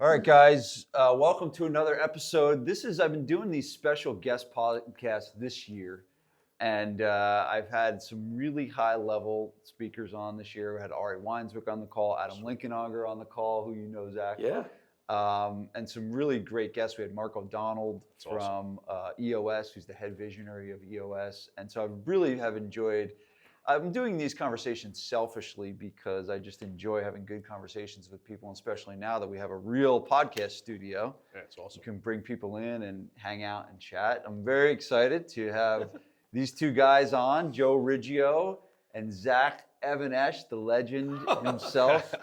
All right, guys, welcome to another episode. I've been doing these special guest podcasts this year, and I've had some really high-level speakers on this year. We had Ari Weinswick on the call, Adam Lincolnauger on the call, who you know, Zach. Yeah. And some really great guests. We had Mark O'Donnell That's from EOS, who's the head visionary of EOS. And so I really have enjoyed. I'm doing these conversations selfishly because I just enjoy having good conversations with people, and especially now that we have a real podcast studio. Yeah, it's awesome. You can bring people in and hang out and chat. I'm very excited to have these two guys on, Joe Riggio and Zach Even-Esh, the legend himself.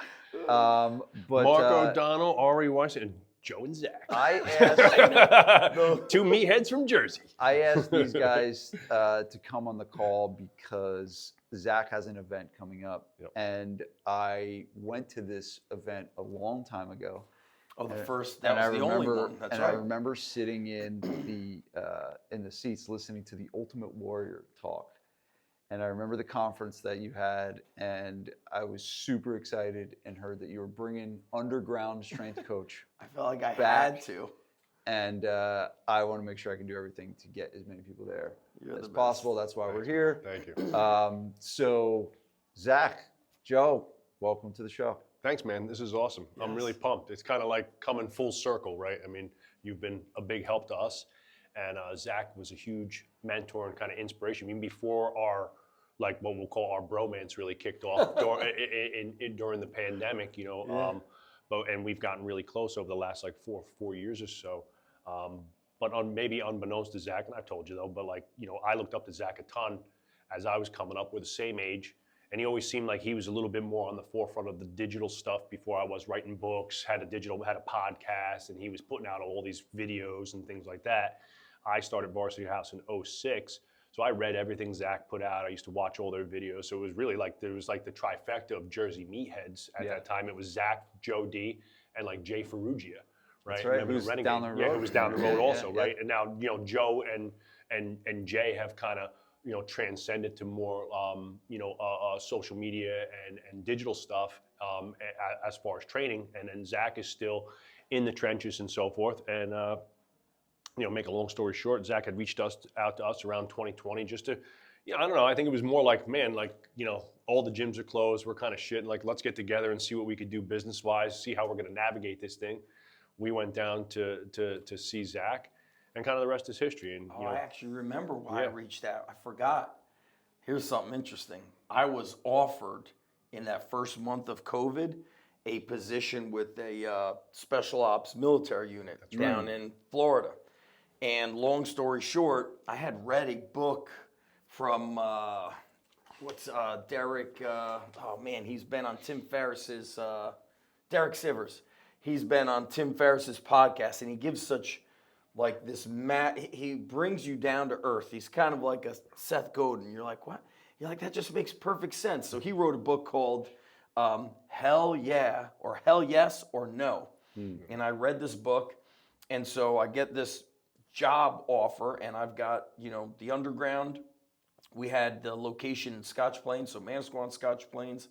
Mark O'Donnell, Ari Weiss, and Joe and Zach. I asked Two meatheads from Jersey. I asked these guys to come on the call because Zach has an event coming up, and I went to this event a long time ago. Oh, that was the only one. That's right. I remember sitting in the seats listening to the Ultimate Warrior talk. And I remember the conference that you had, and I was super excited and heard that you were bringing underground strength coach. I felt like I back. had to. And I want to make sure I can do everything to get as many people there as the possible. That's why we're here. Thank you. So, Zach, Joe, welcome to the show. Thanks, man. This is awesome. Yes. I'm really pumped. It's kind of like coming full circle, right? I mean, you've been a big help to us. And Zach was a huge mentor and kind of inspiration. I mean, before our, like what we'll call our bromance really kicked off during the pandemic, you know. Yeah. And we've gotten really close over the last like four years or so. But maybe unbeknownst to Zach, and I've told you though, but like, you know, I looked up to Zach a ton as I was coming up. We're the same age. And he always seemed like he was a little bit more on the forefront of the digital stuff before I was writing books, had a podcast, and he was putting out all these videos and things like that. I started Varsity House in 2006, so I read everything Zach put out. I used to watch all their videos, so it was really like there was like the trifecta of Jersey meatheads at that time. It was Zach, Joe D, and like Jay Ferrugia, right? That's right. Who was down the road? Yeah, who was down the road also, right? And now, you know, Joe and Jay have kind of, you know, transcended to more social media and digital stuff as far as training, and then Zach is still in the trenches and so forth. And you know, make a long story short, Zach had reached out to us around 2020 just to, you know, I don't know, I think it was more like, man, like, you know, all the gyms are closed, we're kind of shit, like, let's get together and see what we could do business-wise, see how we're going to navigate this thing. We went down to see Zach, and kind of the rest is history. And you know, I actually remember why I reached out. I forgot. Here's something interesting. I was offered in that first month of COVID a position with a special ops military unit down in Florida. And long story short, I had read a book from, Derek, he's been on Tim Ferriss's, Derek Sivers. He's been on Tim Ferriss's podcast, and he gives such, like this, he brings you down to earth. He's kind of like a Seth Godin. You're like, what? You're like, that just makes perfect sense. So he wrote a book called Hell Yeah, or Hell Yes or No. And I read this book, and so I get this job offer, and I've got, you know, the underground. We had the location in Scotch Plains, so Manasquan, Scotch Plains.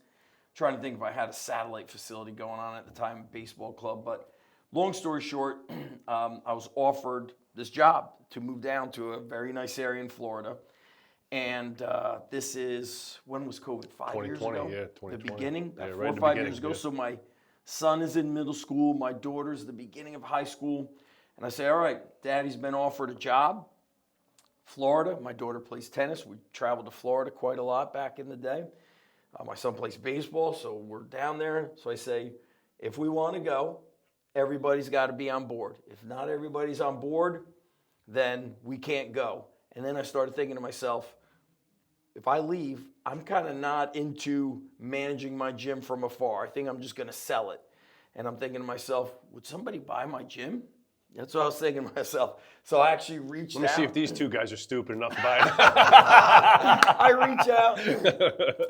Trying to think if I had a satellite facility going on at the time, baseball club. But long story short, I was offered this job to move down to a very nice area in Florida. And this is, when was COVID? 5 years ago? 2020. The beginning, yeah, 4 right or 5 years ago. So my son is in middle school. My daughter's the beginning of high school. And I say, all right, Daddy's been offered a job. Florida, my daughter plays tennis. We traveled to Florida quite a lot back in the day. My son plays baseball, so we're down there. So I say, if we want to go, everybody's got to be on board. If not everybody's on board, then we can't go. And then I started thinking to myself, if I leave, I'm kind of not into managing my gym from afar. I think I'm just going to sell it. And I'm thinking to myself, would somebody buy my gym? That's what I was thinking to myself. So I actually reached out. Let me see if these two guys are stupid enough to buy it. I reach out.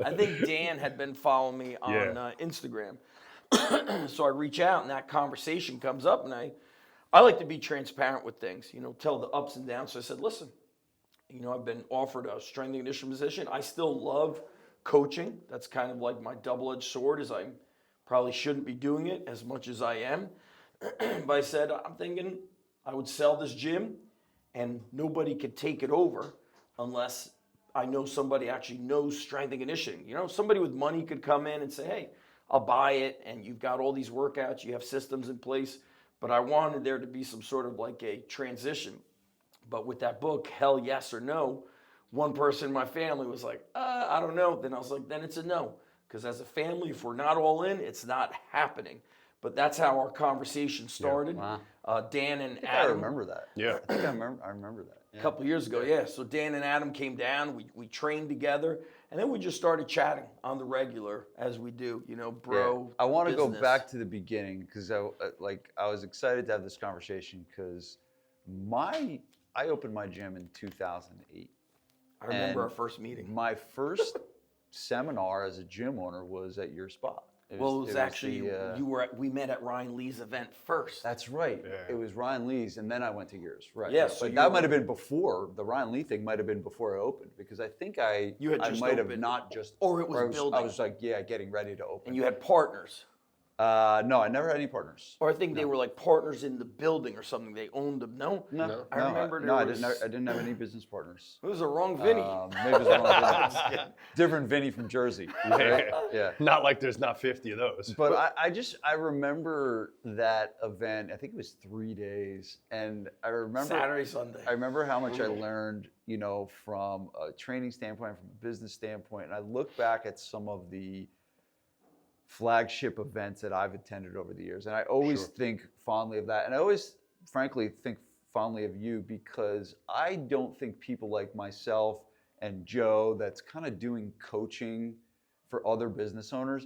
I think Dan had been following me on Instagram. So I reach out, and that conversation comes up, and I like to be transparent with things, you know, tell the ups and downs. So I said, listen, you know, I've been offered a strength and conditioning position. I still love coaching. That's kind of like my double-edged sword, is I probably shouldn't be doing it as much as I am. But I said, I'm thinking I would sell this gym and nobody could take it over unless I know somebody actually knows strength and conditioning. You know, somebody with money could come in and say, hey, I'll buy it and you've got all these workouts, you have systems in place. But I wanted there to be some sort of like a transition. But with that book, Hell Yes or No, one person in my family was like, I don't know. Then I was like, then it's a no. Because as a family, if we're not all in, it's not happening. But that's how our conversation started. Wow. Dan and I Adam. remember that. Yeah. I think I remember that. A couple of years ago, yeah. So Dan and Adam came down. We trained together, and then we just started chatting on the regular as we do. You know, bro. I want to go business. back to the beginning because I was excited to have this conversation because I opened my gym in 2008. I remember and our first meeting. My first seminar as a gym owner was at your spot. It was actually we met at Ryan Lee's event first. That's right. Yeah. It was Ryan Lee's, and then I went to yours. Right. Yeah, so but you that were- might have been before the Ryan Lee thing. Might have been before I opened because I think You had just might have opened. not just Or it was I building. I was like, getting ready to open. And you had partners. No, I never had any partners. Or I think they were like partners in the building or something. They owned them. No? No, I remember there I was- didn't have any business partners. It was the wrong Vinny. Maybe it was the wrong Vinny. Different Vinny from Jersey. Right? Yeah. Not like there's not 50 of those. But I remember that event. I think it was 3 days, and I remember Saturday, Sunday. I remember how much I learned, you know, from a training standpoint, from a business standpoint, and I look back at some of the flagship events that I've attended over the years, and I always think fondly of that, and I always, frankly, think fondly of you because I don't think people like myself and Joe that's kind of doing coaching for other business owners,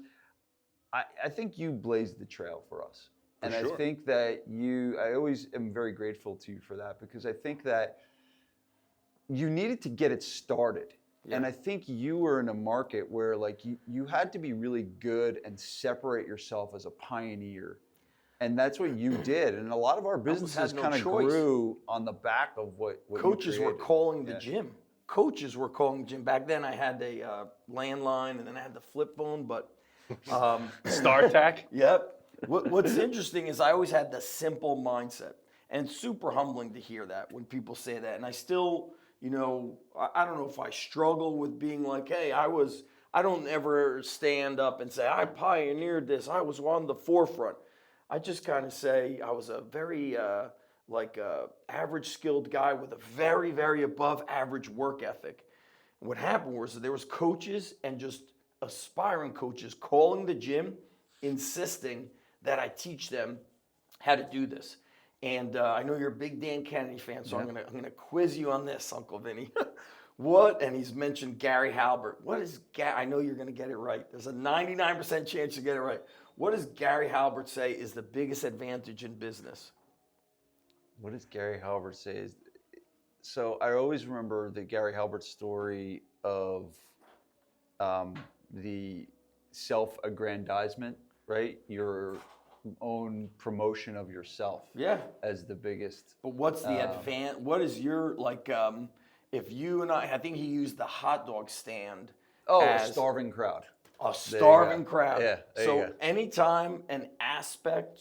I think you blazed the trail for us. And I think that I always am very grateful to you for that because I think that you needed to get it started. Yeah. And I think you were in a market where like you had to be really good and separate yourself as a pioneer. And that's what you did. And a lot of our businesses kind of grew on the back of what Coaches were calling the gym. Coaches were calling the gym. Back then I had a landline and then I had the flip phone, but StarTAC? Yep. What's interesting is I always had the simple mindset, and it's super humbling to hear that when people say that. And I still, you know, I don't know if I struggle with being like, hey, I don't ever stand up and say, I pioneered this, I was on the forefront. I just kind of say I was a very average skilled guy with a very, very above average work ethic. And what happened was there was coaches and just aspiring coaches calling the gym, insisting that I teach them how to do this. And I know you're a big Dan Kennedy fan, so I'm gonna quiz you on this, Uncle Vinny. And he's mentioned Gary Halbert. What is I know you're gonna get it right. There's a 99% chance you get it right. What does Gary Halbert say is the biggest advantage in business? What does Gary Halbert say? So I always remember the Gary Halbert story of the self-aggrandizement, right? Your own promotion of yourself. Yeah. As the biggest. But what's the what is your, if you and I think he used the hot dog stand. Oh, a starving crowd. A starving crowd. Yeah. So anytime an aspect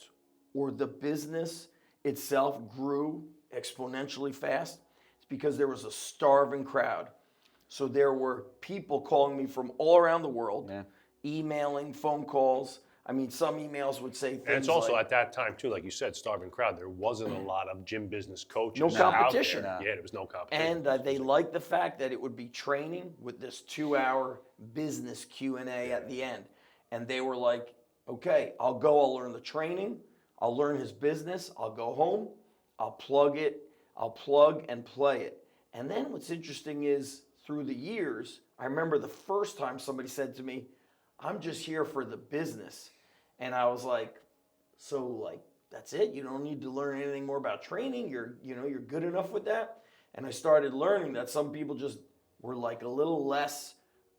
or the business itself grew exponentially fast, it's because there was a starving crowd. So there were people calling me from all around the world, emailing, phone calls. I mean, some emails would say things And it's also like, at that time, too, like you said, starving crowd. There wasn't a lot of gym business coaches. No competition. Out there. Yeah, there was no competition. And they liked the fact that it would be training with this 2-hour business Q&A at the end. And they were like, okay, I'll learn the training. I'll learn his business. I'll go home. I'll plug and play it. And then what's interesting is through the years, I remember the first time somebody said to me, I'm just here for the business. And I was like, so that's it? You don't need to learn anything more about training? You're good enough with that? And I started learning that some people just were like a little less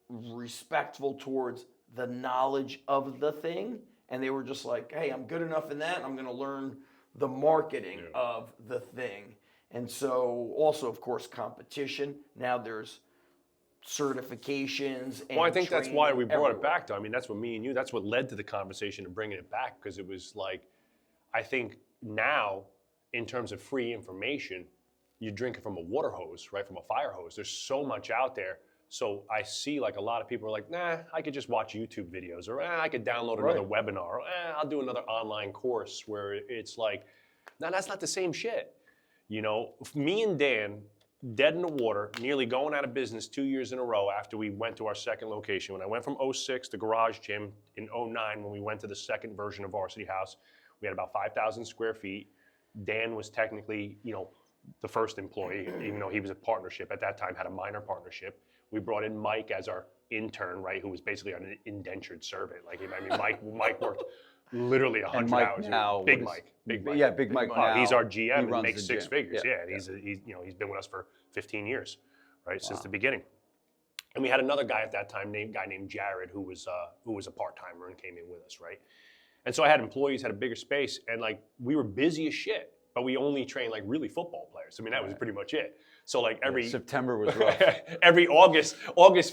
respectful towards the knowledge of the thing. And they were just like, hey, I'm good enough in that. I'm going to learn the marketing of the thing. And so also, of course, competition. Now there's certifications and I think that's why we brought everywhere. it back, though. I mean, that's what me and you, that's what led to the conversation and bringing it back, because it was like, I think now, in terms of free information, you drink it from a water hose, right? From a fire hose. There's so much out there. So I see like a lot of people are like, nah, I could just watch YouTube videos, or I could download another webinar, or I'll do another online course, where it's like, no, that's not the same shit. You know, me and Dan, dead in the water, nearly going out of business 2 years in a row after we went to our second location. When I went from 06 to Garage Gym in 09, when we went to the second version of Varsity House, we had about 5,000 square feet. Dan was technically, you know, the first employee, even though he was a partnership at that time, had a minor partnership. We brought in Mike as our intern, right, who was basically an indentured servant. Like, I mean, Mike worked literally 100 hours. Now, Big Mike. Yeah, Big Mike. Wow, Now, he's our GM and runs makes the 6 gym. figures. Yeah, And he's you know, he's been with us for 15 years, right, since the beginning. And we had another guy at that time, named Jared, who was a part-timer and came in with us, right? And so I had employees, had a bigger space, and like we were busy as shit, but we only trained like really football players. I mean, that was pretty much it. So like September was rough. every August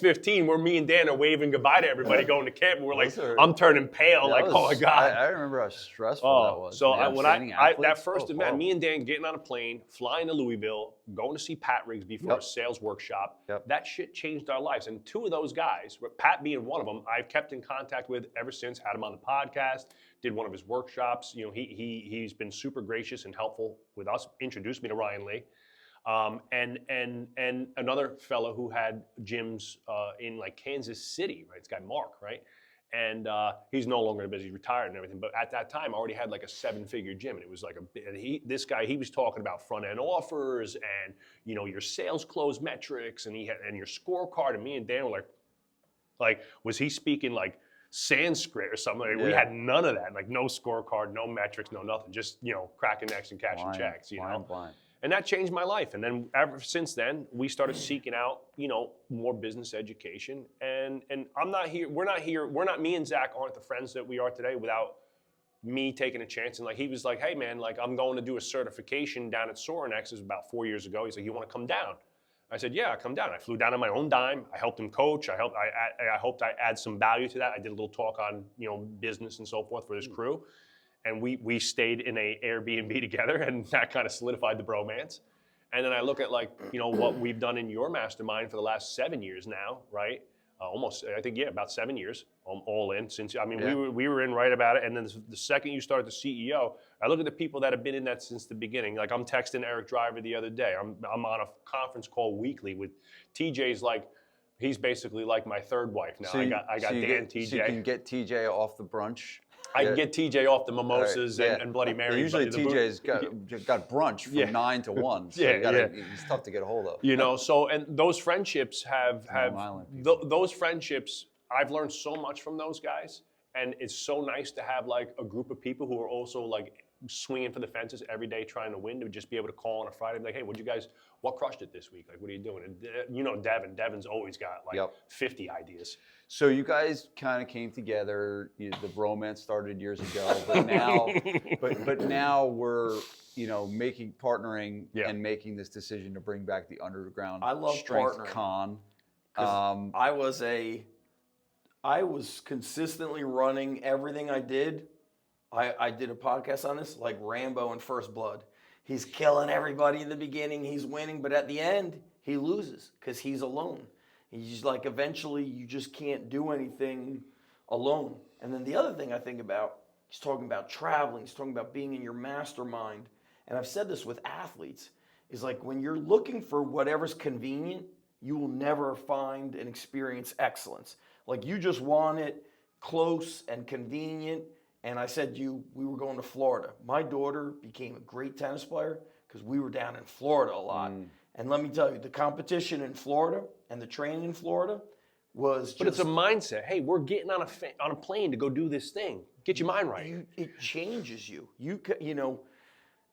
15, where me and Dan are waving goodbye to everybody going to camp, and we're like, I'm turning pale, like, oh my God. I remember how stressful that was. So Yeah, when signing I that athletes, first event, horrible. me and Dan getting on a plane, flying to Louisville, going to see Pat Rigsby for a sales workshop, that shit changed our lives. And 2 of those guys, Pat being one of them, I've kept in contact with ever since, had him on the podcast, did one of his workshops. You know, he's been super gracious and helpful with us, introduced me to Ryan Lee. And another fellow who had gyms in like Kansas City, right? This guy Mark, right? And he's no longer busy, he's retired and everything. But at that time, I already had like a 7-figure gym, and it was like this guy, he was talking about front end offers and, you know, your sales close metrics, and and your scorecard. And me and Dan were like, was he speaking like Sanskrit or something? Like, we had none of that, like no scorecard, no metrics, no nothing, just, you know, cracking necks and cashing checks, you know. Blind. And that changed my life. And then ever since then, we started seeking out, you know, more business education. And me and Zach aren't the friends that we are today without me taking a chance. And like, he was like, hey man, like I'm going to do a certification down at Sorinex. It was about 4 years ago. He's like, you want to come down? I said, yeah, come down. I flew down on my own dime. I helped him coach. I hoped I add some value to that. I did a little talk on, you know, business and so forth for this crew. And we stayed in a Airbnb together, and that kind of solidified the bromance. And then I look at like, you know, what we've done in your mastermind for the last 7 years now, right? Almost, I think, yeah, about 7 years, all in. Since, I mean, we were in right about it. And then the second you started the CEO, I look at the people that have been in that since the beginning. Like I'm texting Eric Driver the other day. I'm on a conference call weekly with TJ's like, he's basically like my third wife now. So I got Dan, TJ. So you can get TJ off the brunch. I can get TJ off the mimosas and Bloody Mary. Usually TJ's got brunch from 9 to 1, so he's tough to get a hold of. You know, so and those friendships have those friendships. I've learned so much from those guys, and it's so nice to have like a group of people who are also like swinging for the fences every day, trying to win. To just be able to call on a Friday and be like, hey, what crushed it this week? Like, what are you doing? And you know, Devin's always got like 50 ideas. So you guys kind of came together. The bromance started years ago, but now, but now we're, you know, partnering and making this decision to bring back the underground. I love Strength partnering. Con. I was consistently running everything I did. I did a podcast on this, like Rambo in First Blood. He's killing everybody in the beginning. He's winning, but at the end, he loses because he's alone. He's like, eventually, you just can't do anything alone. And then the other thing I think about, he's talking about traveling. He's talking about being in your mastermind. And I've said this with athletes, is like when you're looking for whatever's convenient, you will never find and experience excellence. Like you just want it close and convenient. And I said we were going to Florida. My daughter became a great tennis player because we were down in Florida a lot. And let me tell you, the competition in Florida and the training in Florida was just... But it's a mindset. Hey, we're getting on a plane to go do this thing. Get your mind right. It changes you. You know,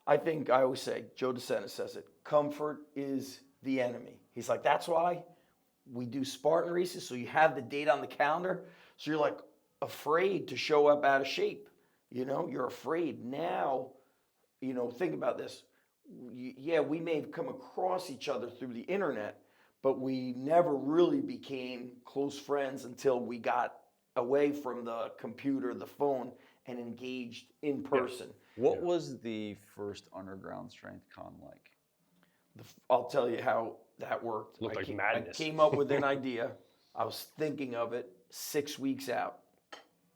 I think I always say, Joe DeSena says it, comfort is the enemy. He's like, that's why we do Spartan races, so you have the date on the calendar. So you're like afraid to show up out of shape. You know, you're afraid. Now, you know, think about this. Yeah, we may have come across each other through the internet, but we never really became close friends until we got away from the computer, the phone, and engaged in person. What was the first underground strength con like? I'll tell you how that worked. Looked like I madness. came up with an idea. I was thinking of it 6 weeks out,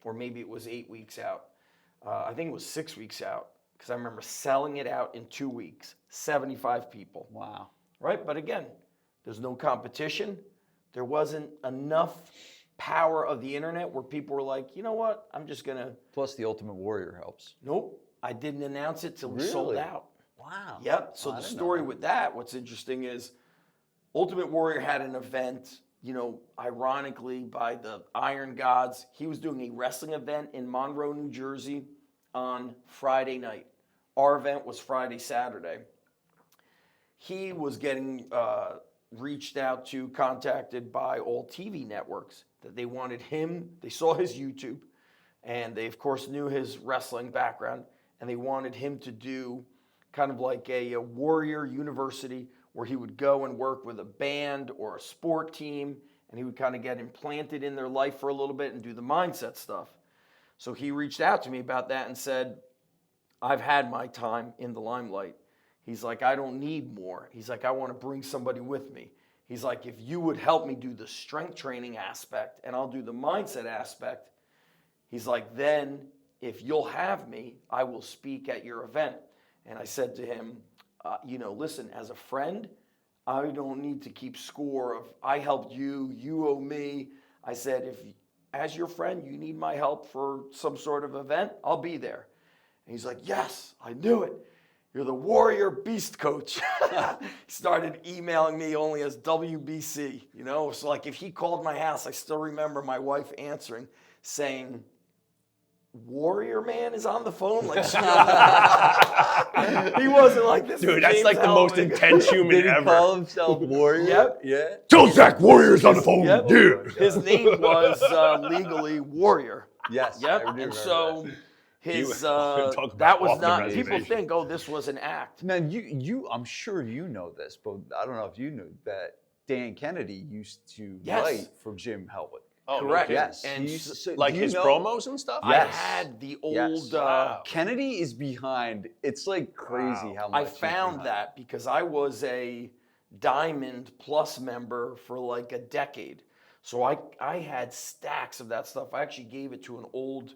or maybe it was 8 weeks out. I think it was 6 weeks out, because I remember selling it out in 2 weeks, 75 people. Wow. Right? But again, there's no competition. There wasn't enough power of the internet where people were like, you know what? I'm just going to. Plus, the Ultimate Warrior helps. Nope. I didn't announce it till we sold Really? out. Wow. Yep. So Oh, I the didn't know story that. with that, what's interesting is Ultimate Warrior had an event, ironically by the Iron Gods. He was doing a wrestling event in Monroe, New Jersey on Friday night. Our event was Friday, Saturday. He was getting reached out to, contacted by all TV networks that they wanted him. They saw his YouTube, and they, of course, knew his wrestling background, and they wanted him to do kind of like a warrior university where he would go and work with a band or a sport team, and he would kind of get implanted in their life for a little bit and do the mindset stuff. So he reached out to me about that and said, I've had my time in the limelight. He's like, I don't need more. He's like, I want to bring somebody with me. He's like, if you would help me do the strength training aspect and I'll do the mindset aspect, he's like, then if you'll have me, I will speak at your event. And I said to him, listen, as a friend, I don't need to keep score of I helped you, you owe me. I said, if as your friend, you need my help for some sort of event, I'll be there. And he's like, yes, I knew it. You're the warrior beast coach. He started emailing me only as WBC, So like if he called my house, I still remember my wife answering saying, Warrior Man is on the phone? Like he wasn't like this. Dude, that's James like the most Hellman. intense human Did he ever. call himself Warrior? Yep. Yeah. Tell Zach Warrior's on the phone. Yep. Yeah. His name was legally Warrior. Yes. Yep. I do And remember so that. his talk about that was off the not. reservation. People think, oh, this was an act. Now, you, I'm sure you know this, but I don't know if you knew that Dan Kennedy used to Yes. write for Jim Hellwood. Oh, no Correct. kidding. Yes. And He used to say- Like do you his know- promos and stuff? Yes. I had the old. Yes. Wow. Kennedy is behind. It's like crazy Wow. how much I he's found behind. that because I was a Diamond Plus member for like a decade. So I had stacks of that stuff. I actually gave it to an old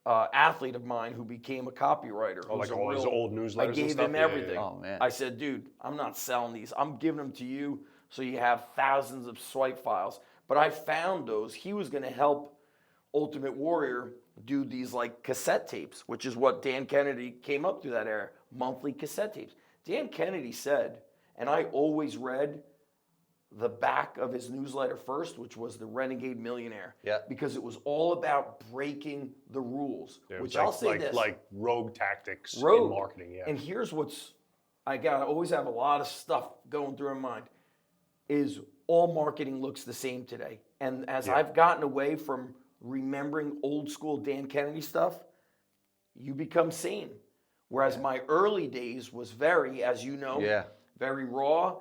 athlete of mine who became a copywriter. Oh, who's like a all his real- old newsletters I and gave stuff? him Yeah, yeah, everything. yeah. Oh, man. I said, dude, I'm not selling these. I'm giving them to you so you have thousands of swipe files. But I found those. He was going to help Ultimate Warrior do these like cassette tapes, which is what Dan Kennedy came up through that era, monthly cassette tapes. Dan Kennedy said, and I always read the back of his newsletter first, which was the Renegade Millionaire. Yeah. Because it was all about breaking the rules. Yeah, it which was I'll like, say this. like rogue tactics Rogue. in marketing, yeah. And here's what's I always have a lot of stuff going through my mind. Is all marketing looks the same today. And as Yeah. I've gotten away from remembering old school Dan Kennedy stuff, you become sane. Whereas my early days was very, as you know, Yeah. very raw.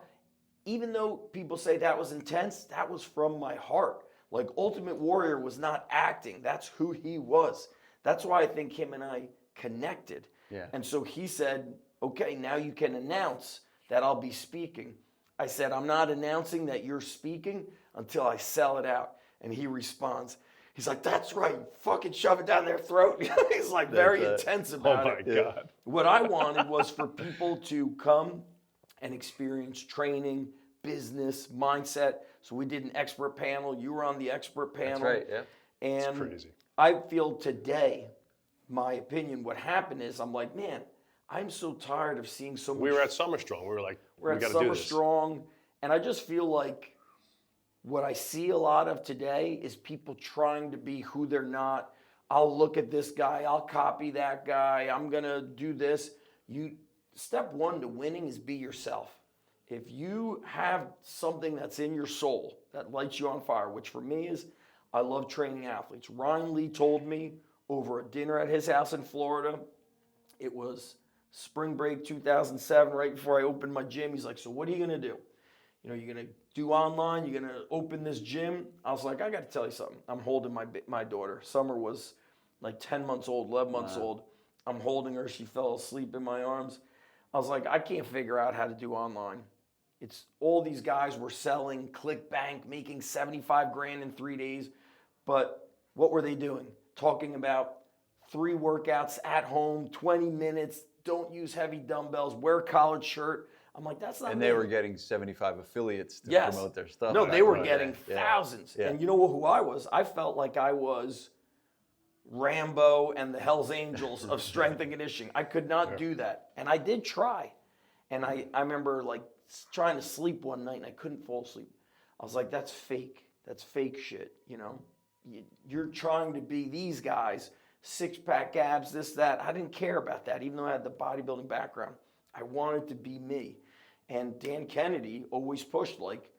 Even though people say that was intense, that was from my heart. Like Ultimate Warrior was not acting. That's who he was. That's why I think him and I connected. Yeah. And so he said, okay, now you can announce that I'll be speaking. I said, I'm not announcing that you're speaking until I sell it out. And he responds, he's like, that's right, you fucking shove it down their throat. He's like very That's intense Oh about my it. God. What I wanted was for people to come and experience training, business, mindset. So we did an expert panel. You were on the expert panel. That's right. Yeah. And crazy. I feel today, my opinion, what happened is I'm like, man, I'm so tired of seeing so much. We were at Summer Strong. We were like, We're we at got to do Summer this. Strong, and I just feel like what I see a lot of today is people trying to be who they're not. I'll look at this guy, I'll copy that guy, I'm gonna do this. Step one to winning is be yourself. If you have something that's in your soul that lights you on fire, which for me is, I love training athletes. Ryan Lee told me over a dinner at his house in Florida, it was spring break 2007, right before I opened my gym. He's like, so what are you gonna do? You're gonna do online, you're gonna open this gym. I was like, I gotta tell you something. I'm holding my daughter. Summer was like 10 months old, 11 months old. I'm holding her. She fell asleep in my arms. I was like, I can't figure out how to do online. It's all these guys were selling ClickBank, making 75 grand in 3 days. But what were they doing? Talking about 3 workouts at home, 20 minutes, don't use heavy dumbbells, wear a collared shirt. I'm like, that's not And me. they were getting 75 affiliates to Yes. promote their stuff. No, they were Right. getting Yeah. thousands. Yeah. And you know who I was? I felt like I was Rambo and the Hells Angels of strength and conditioning. I could not do that. And I did try. And I remember like trying to sleep one night and I couldn't fall asleep. I was like, that's fake. That's fake shit, you know? You're trying to be these guys, 6-pack abs, this, that. I didn't care about that, even though I had the bodybuilding background. I wanted to be me. And Dan Kennedy always pushed like,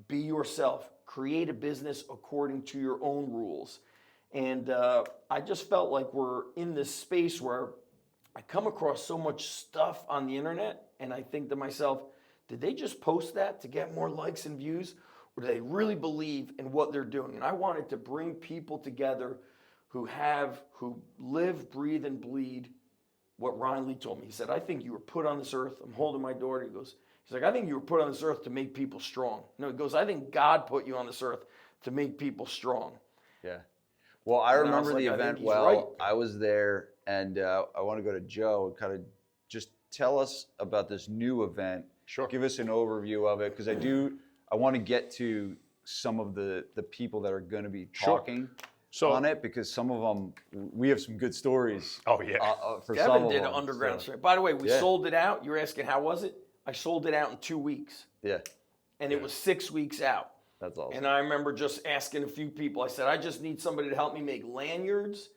be yourself, create a business according to your own rules. And I just felt like we're in this space where I come across so much stuff on the internet and I think to myself, did they just post that to get more likes and views? Or do they really believe in what they're doing? And I wanted to bring people together who live, breathe, and bleed what Ryan Lee told me. He said, I think you were put on this earth. I'm holding my daughter. He's like, I think you were put on this earth to make people strong. No, he goes, I think God put you on this earth to make people strong. Yeah. Well, I And I remember was like, the I think event he's well. right. I was there, and I want to go to Joe and kind of just tell us about this new event. Sure. Give us an overview of it, because I want to get to some of the people that are going to be Sure. talking So- on it, because some of them, we have some good stories. Oh, yeah. For some Kevin of did them, an underground so, strength. By the way, we Yeah. sold it out. You were asking, how was it? I sold it out in 2 weeks. Yeah, And it was 6 weeks out. that's awesome. And I remember just asking a few people. I said, I just need somebody to help me make lanyards.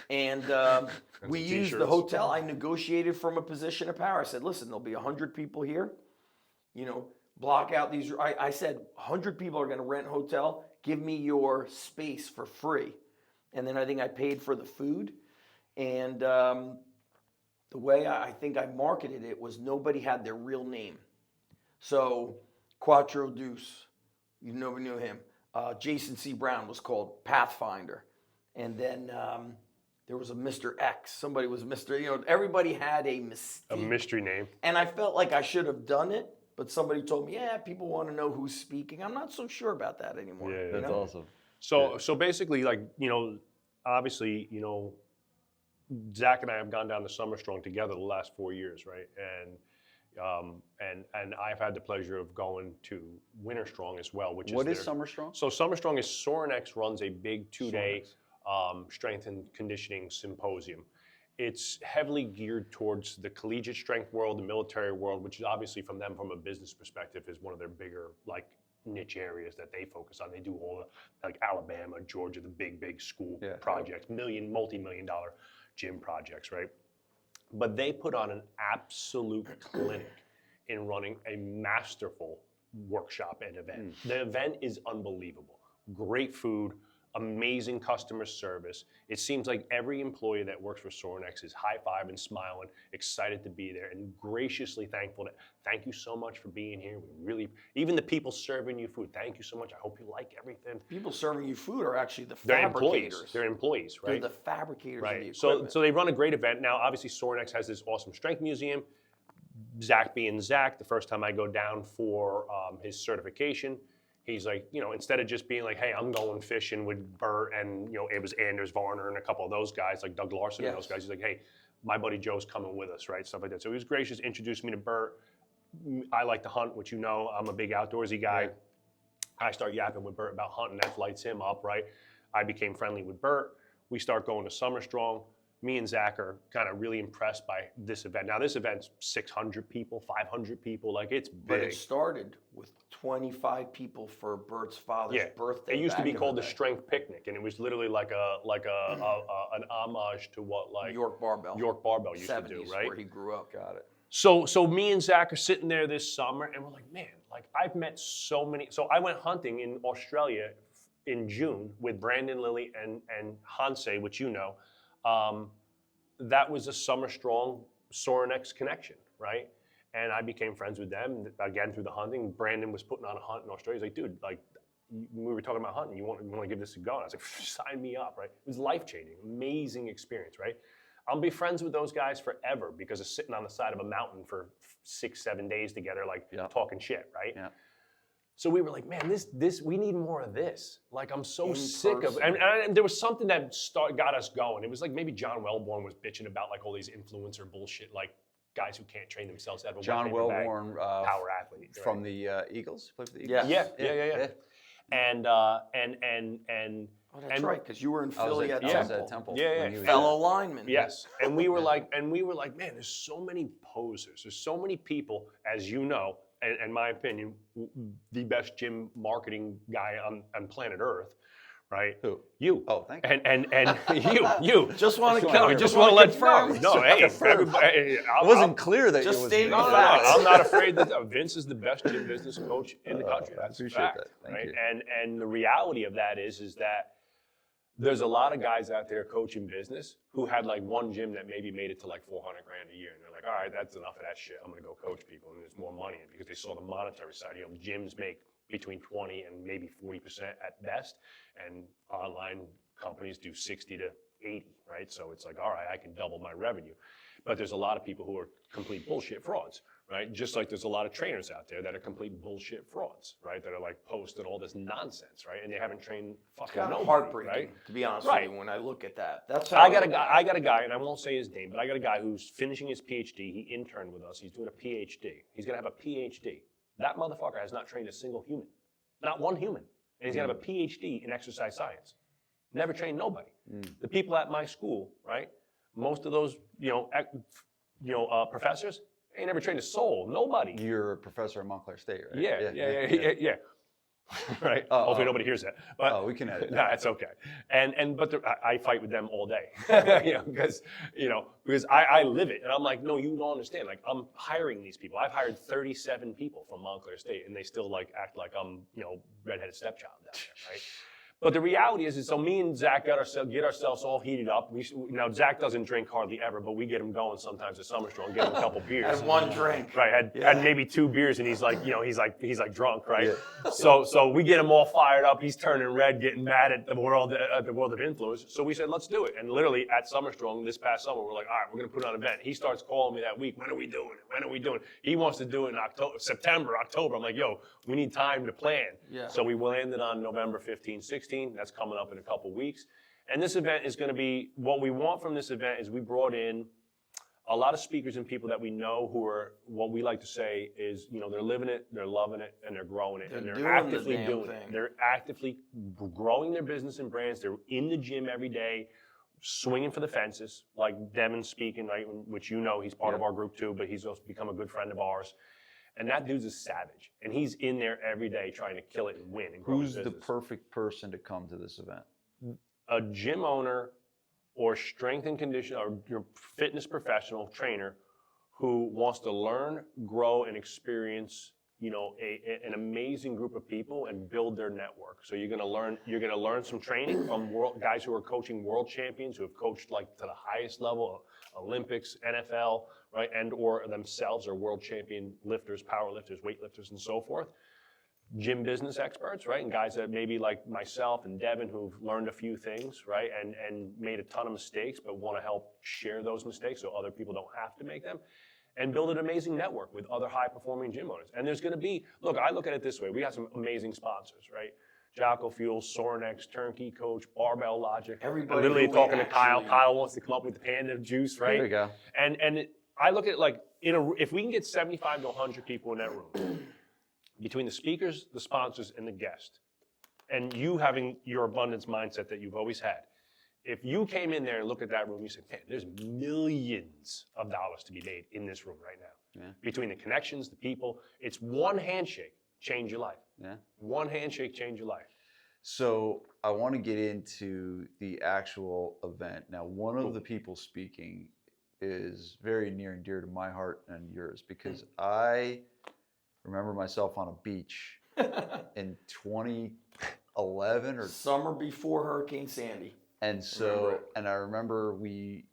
And we some used the t-shirts. hotel. I negotiated from a position of power. I said, listen, there'll be 100 people here. You know, block out these. I said, 100 people are going to rent a hotel. Give me your space for free. And then I think I paid for the food. And the way I think I marketed it was nobody had their real name. So Quattro Deuce, nobody knew him. Jason C. Brown was called Pathfinder. And then there was a Mr. X. Somebody was Mr. Everybody had a mystique. A mystery name. And I felt like I should have done it, but somebody told me, yeah, people want to know who's speaking. I'm not so sure about that anymore. Yeah, you That's know? awesome. So basically, like, obviously, Zach and I have gone down to Summer Strong together the last 4 years, right? And I've had the pleasure of going to Winter Strong as well, which What is is Summer Strong? So Summer Strong is Sorinex runs a big 2-day strength and conditioning symposium. It's heavily geared towards the collegiate strength world, the military world, which is obviously from a business perspective, is one of their bigger niche areas that they focus on. They do all the Alabama, Georgia, the big school projects, multi-million dollar gym projects, right? But they put on an absolute clinic in running a masterful workshop and event. The event is unbelievable. Great food, amazing customer service. It seems like every employee that works for Sorinex is high-fiving, smiling, excited to be there, and graciously thankful. Thank you so much for being here. Even the people serving you food, thank you so much. I hope you like everything. People serving you food are actually the They're fabricators. They're employees, right? They're the fabricators of the Right. equipment. So they run a great event. Now, obviously, Sorinex has this awesome strength museum. Zach being Zach, the first time I go down for his certification, he's like, instead of just being like, hey, I'm going fishing with Bert and, it was Anders Varner and a couple of those guys, like Doug Larson and those guys. He's like, hey, my buddy Joe's coming with us, right? Stuff like that. So he was gracious, introduced me to Bert. I like to hunt, which I'm a big outdoorsy guy. Yeah. I start yapping with Bert about hunting. That lights him up, right? I became friendly with Bert. We start going to Summer Strong. Me and Zach are kind of really impressed by this event. Now, this event's 600 people, 500 people. It's big. But it started with 25 people for Bert's father's birthday. It used to be back in called the day. Strength Picnic, and it was literally like an homage to what York Barbell. York Barbell used 70s, to do, right? where he grew up. Got it. So me and Zach are sitting there this summer, and we're like, man, I've met so many. So I went hunting in Australia in June with Brandon Lilly and Hansei, which that was a Summer Strong Sorinex connection, right? And I became friends with them again through the hunting. Brandon was putting on a hunt in Australia. He's like, dude, we were talking about hunting. You want to give this a go? And I was like, sign me up, right? It was life-changing, amazing experience, right? I'll be friends with those guys forever because of sitting on the side of a mountain for 6-7 days together, like talking shit, right? Yeah. So we were like, man, this we need more of this. Like, I'm so sick of it. person. And there was something that got us going. It was like maybe John Wellborn was bitching about like all these influencer bullshit, like guys who can't train themselves out of a John wet paper bag. Wellborn, Power athlete, right? from the Eagles. Played for the Yeah. Eagles. Yeah. And Oh, that's right, because you were in Philly at I was Temple. at Temple. Yeah, when he was Fellow there. lineman. yes, and we were like, man, there's so many posers. There's so many people, as you know, and in my opinion, the best gym marketing guy on planet Earth, right? Who? You. Oh, thank you. And you. Just want to No, we just want to let confirm. no, hey, everybody. It wasn't clear that just it was stating me. the No, facts. I'm not afraid that Vince is the best gym business coach in the country. I That's a appreciate fact, that. Thank right? you. And the reality of that is that there's a lot of guys out there coaching business who had like one gym that maybe made it to like 400 grand a year, and they're like, all right, that's enough of that shit. I'm gonna go coach people, and there's more money in it because they saw the monetary side. You know, gyms make between 20 and maybe 40% at best, and online companies do 60 to 80, right? So it's like, all right, I can double my revenue. But there's a lot of people who are complete bullshit frauds, right? Just like there's a lot of trainers out there that are complete bullshit frauds, right? That are like posting all this nonsense, right? And they haven't trained fucking It's kind of nobody, heartbreaking, right? to be honest Right. with you, when I look at that. That's how I got a guy, and I won't say his name, but I got a guy who's finishing his PhD. He interned with us. He's doing a PhD. He's gonna have a PhD. That motherfucker has not trained a single human, not one human, and he's gonna have a PhD in exercise science. Never trained nobody. The people at my school, right? Most of those, professors ain't never trained a soul. Nobody. You're a professor at Montclair State, right? Yeah. Right. Hopefully nobody hears that. But we can edit No, that. it's okay. But I fight with them all day, because I live it, and I'm like, no, you don't understand. Like, I'm hiring these people. I've hired 37 people from Montclair State, and they still like act like I'm redheaded stepchild down there, right? But the reality is so me and Zach get ourselves all heated up. Now Zach doesn't drink hardly ever, but we get him going sometimes at Summer Strong, get him a couple beers. Had one drink. Right, had maybe 2 beers, and he's like drunk, right? Yeah. So we get him all fired up. He's turning red, getting mad at the world of influence. So we said, let's do it. And literally at Summer Strong this past summer, we're like, all right, we're gonna put on an event. He starts calling me that week. When are we doing it? When are we doing it? He wants to do it in September, October. I'm like, yo, we need time to plan. Yeah. So we landed on November 15, 16. That's coming up in a couple weeks. And this event is going to be, what we want from this event is we brought in a lot of speakers and people that we know who are, what we like to say is, they're living it, they're loving it, and they're growing it. And they're doing actively the damn doing it. thing. They're actively growing their business and brands. They're in the gym every day, swinging for the fences, like Devin speaking, right? Which he's part of our group too, but he's also become a good friend of ours. And that dude's a savage. And he's in there every day trying to kill it and win and grow his Who's the business. perfect person to come to this event? A gym owner or strength and condition or your fitness professional trainer who wants to learn, grow, and experience, an amazing group of people and build their network. So you're gonna learn some training from guys who are coaching world champions who have coached like to the highest level, Olympics, NFL, right, and or themselves are world champion lifters, power lifters, weightlifters, and so forth. Gym business experts, right, and guys that maybe like myself and Devin who've learned a few things, right, and made a ton of mistakes, but want to help share those mistakes so other people don't have to make them, and build an amazing network with other high-performing gym owners. And there's going to be, I look at it this way: we got some amazing sponsors, right? Jocko Fuel, Sorinex, Turnkey Coach, Barbell Logic. Everybody I'm literally who we talking to Kyle. actually- Kyle wants to come up with the Panda juice, right? There you go. And I look at it like if we can get 75 to 100 people in that room, between the speakers, the sponsors, and the guest, and you having your abundance mindset that you've always had, if you came in there and looked at that room, you said, man, there's millions of dollars to be made in this room right now. Yeah. Between the connections, the people, it's one handshake, change your life. Yeah. One handshake, change your life. So I want to get into the actual event. Now, one of the people speaking is very near and dear to my heart and yours because I remember myself on a beach in 2011 or Summer before Hurricane Sandy. and so and I remember we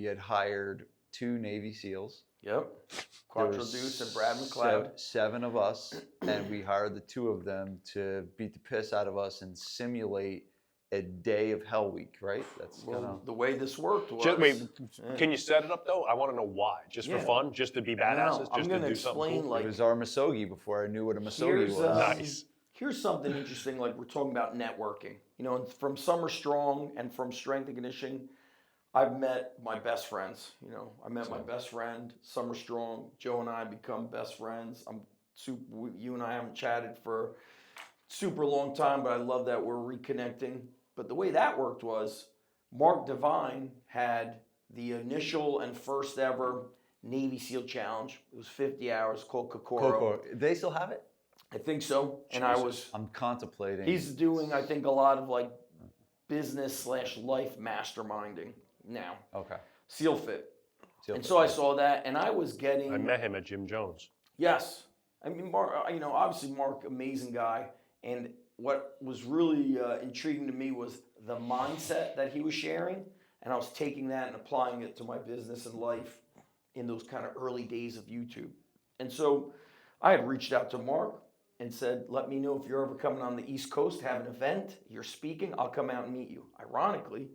had hired 2 Navy SEALs Yep. There Quattro was Deuce and Brad McLeod. seven of us, and we hired the two of them to beat the piss out of us and simulate a day of Hell Week, right? That's kind Well, of the way this worked was. Just, wait, can you set it up though? I want to know why. Just for Yeah. fun? Just to be No, badasses? I'm Just going to to do something explain cool? like it was our Misogi before I knew what a Misogi here's was. Nice. here's something interesting. Like we're talking about networking. You know, and from Summer Strong and from Strength and Conditioning, I've met my best friends. You know, I met my best friend Summer Strong. Joe and I become best friends. You and I haven't chatted for super long time, but I love that we're reconnecting. But the way that worked was Mark Devine had the initial and first ever Navy SEAL challenge. It was 50 hours called Kokoro. Coco, they still have it? I think so. And I'm contemplating. he's doing, I think, a lot of like business/life masterminding now. Okay. SEAL Fit. Seal And Fit. so I saw that, and I was getting. I met him at Jim Jones. Yes. I mean, Mark, obviously Mark, amazing guy. And what was really intriguing to me was the mindset that he was sharing. And I was taking that and applying it to my business and life in those kind of early days of YouTube. And so I had reached out to Mark and said, let me know if you're ever coming on the East Coast, have an event, you're speaking, I'll come out and meet you. Ironically,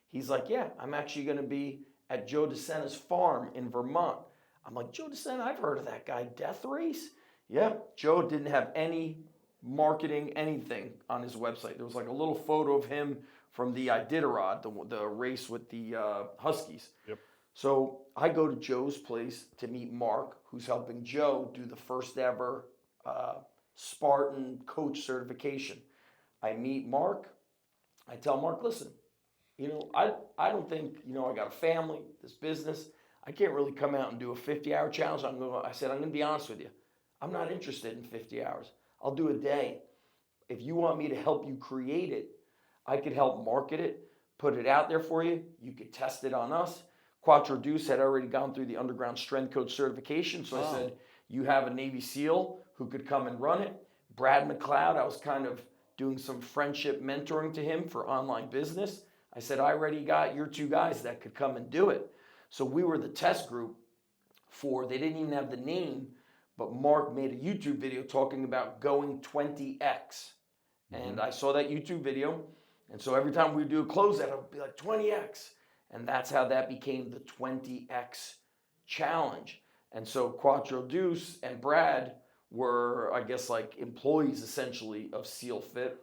he's like, yeah, I'm actually going to be at Joe DeSena's farm in Vermont. I'm like, Joe DeSena, I've heard of that guy, Death Race? Yeah, Joe didn't have any marketing, anything on his website. There was like a little photo of him from the Iditarod, the race with the Huskies. Yep. So I go to Joe's place to meet Mark, who's helping Joe do the first ever Spartan coach certification. I meet Mark. I tell Mark, listen, I don't think, I got a family, this business. I can't really come out and do a 50-hour challenge. I said, I'm going to be honest with you. I'm not interested in 50 hours. I'll do a day. If you want me to help you create it, I could help market it, put it out there for you. You could test it on us. Quattro Deuce had already gone through the underground strength coach certification. So I said, you have a Navy SEAL who could come and run it. Brad McLeod, I was kind of doing some friendship mentoring to him for online business. I said, I already got your two guys that could come and do it. So we were the test group they didn't even have the name, but Mark made a YouTube video talking about going 20X. And I saw that YouTube video. And so every time we would do a closeout, it would be like 20X. And that's how that became the 20X challenge. And so Quattro Deuce and Brad were, I guess, like employees essentially of SEAL Fit.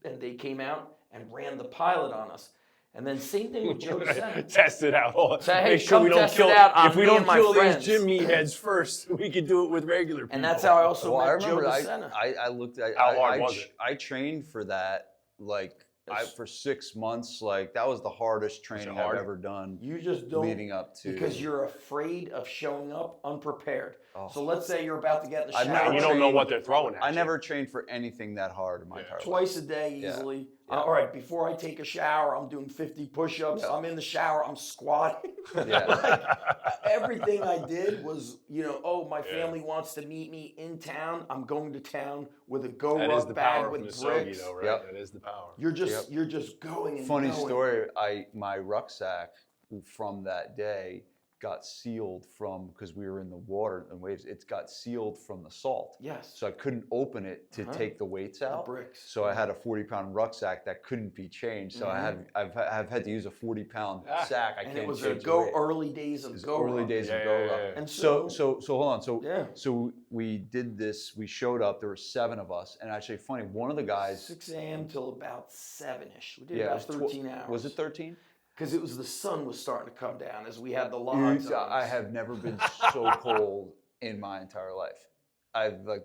And they came out and ran the pilot on us. And then same thing with Joe DeSena. Test it out. Say, hey, Make sure we come don't test kill. it out on If we me don't and my kill these friends. gym meatheads first, we could do it with regular people. And that's how I also Well, I met Joe remember DeSena. I looked at How hard was it? I trained for that for 6 months. Like that was the hardest training I've hard? ever done. You just don't. Leading up to Because you're afraid of showing up unprepared. Oh. So let's say you're about to get in the I've shower. never You don't know trained- what they're throwing at I you. never trained for anything that hard in my entire life. Twice a day easily. All right, before I take a shower, I'm doing 50 push-ups. Yeah. I'm in the shower, I'm squatting. Yeah. Everything I did was, my family wants to meet me in town. I'm going to town with a Go That is Ruck the bag power of with Misogi, bricks. though, right? Yep. That is the power. You're just going and Funny going. story. My rucksack from that day got sealed because we were in the water and waves. It got sealed from the salt. Yes. So I couldn't open it to take the weights out. bricks. So I had a 40-pound rucksack that couldn't be changed. So I've had to use a 40-pound sack. I And can't it was change the a weight. early days of Go Early Ruck. days of Yeah, Go yeah, Ruck. yeah. And So so hold on. So Yeah. so we did this. We showed up. There were 7 of us, and actually funny. One of the guys. 6 a.m. till about 7-ish. We did Yeah, it about was 13 hours. Was it 13? Because the sun was starting to come down as we had the logs. I have never been so cold in my entire life.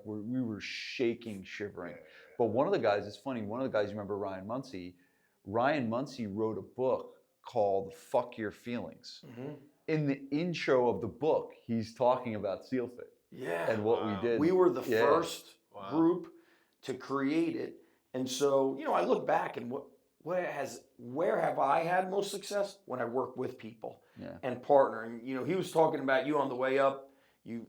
We were shaking, shivering. But one of the guys, it's funny. One of the guys, you remember Ryan Muncie? Ryan Muncie wrote a book called "Fuck Your Feelings." Mm-hmm. In the intro of the book, he's talking about SEAL Fit Yeah. and what we did. We were the Yeah. first group to create it. And so, I look back and where have I had most success? When I work with people and partnering. He was talking about you on the way up. You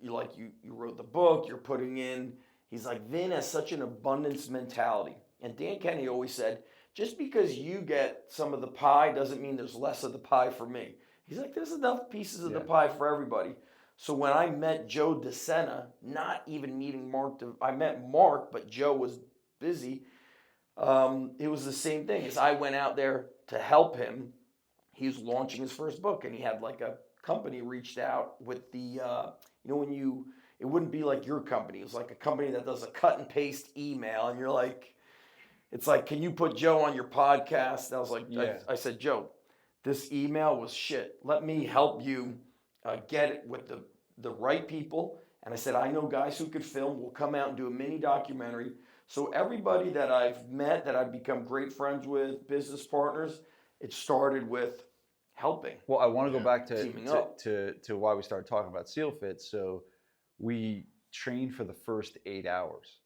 wrote the book, you're putting in. He's like, Vin has such an abundance mentality. And Dan Kennedy always said, just because you get some of the pie doesn't mean there's less of the pie for me. He's like, there's enough pieces of the pie for everybody. So when I met Joe DeSena, not even meeting Mark, I met Mark, but Joe was busy. It was the same thing. As I went out there to help him, he was launching his first book, and he had like a company reached out with the, when it wouldn't be like your company. It was like a company that does a cut and paste email, and you're like, it's like, can you put Joe on your podcast? And I was like, Yeah. I said, Joe, this email was shit. Let me help you get it with the right people. And I said, I know guys who could film. We'll come out and do a mini documentary. So everybody that I've met, that I've become great friends with, business partners, it started with helping. Well, I want to go back Teaming up. to why we started talking about SEAL Fit. So we trained for the first 8 hours.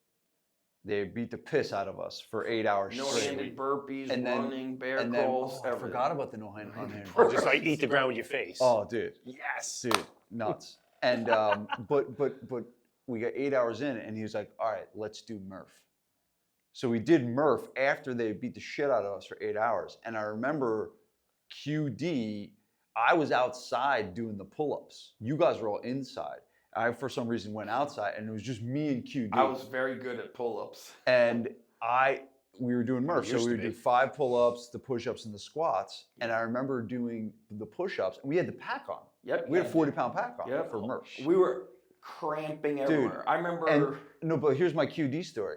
They beat the piss out of us for 8 hours straight. No-handed burpees, And then- running, bear And then, crawls, I everything. forgot about the no-handed burpees. Or just like eat the ground with your face. Oh, dude. Yes. Dude, nuts. And but we got 8 hours in, and he was like, "All right, let's do Murph." So we did Murph after they beat the shit out of us for 8 hours. And I remember QD, I was outside doing the pull-ups. You guys were all inside. I, for some reason, went outside, and it was just me and QD. I was very good at pull-ups. And we were doing Murph. So we would do 5 pull-ups, the push-ups, and the squats. And I remember doing the push-ups, and we had the pack on. Yep. We had a 40-pound pack on Yep. for Murph. We were cramping everywhere. I remember. And, no, but here's my QD story.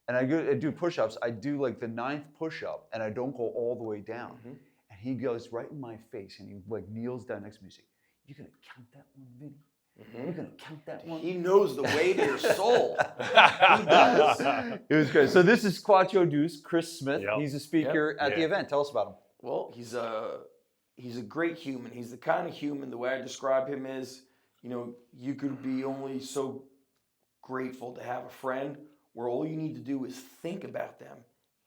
And I do push-ups. I do like the 9th push-up, and I don't go all the way down. Mm-hmm. And he goes right in my face, and he like kneels down next to me and says, "You gonna count that one, Vinny? You gonna count that one?" He knows the way to your soul. He does. It was great. So this is Quattro Deuce, Chris Smith. Yep. He's a speaker at the event. Tell us about him. Well, he's a great human. He's the kind of human, the way I describe him is, you could be only so grateful to have a friend where all you need to do is think about them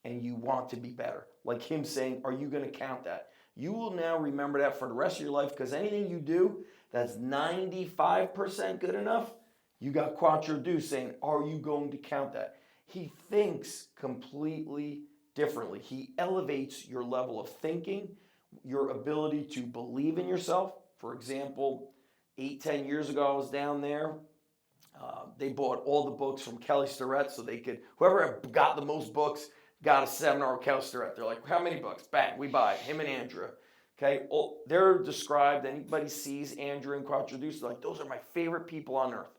and you want to be better. Like him saying, are you going to count that? You will now remember that for the rest of your life, because anything you do that's 95% good enough, you got Quattro Deuce saying, are you going to count that? He thinks completely differently. He elevates your level of thinking, your ability to believe in yourself. For example, 8-10 years ago, I was down there. They bought all the books from Kelly Starrett so they could, whoever got the most books got a seminar with Kelly Starrett. They're like, how many books? Bang, we buy it. Him and Andrea. Okay, they're described, anybody sees Andrea and Quattro Deuce, they're like, those are my favorite people on earth.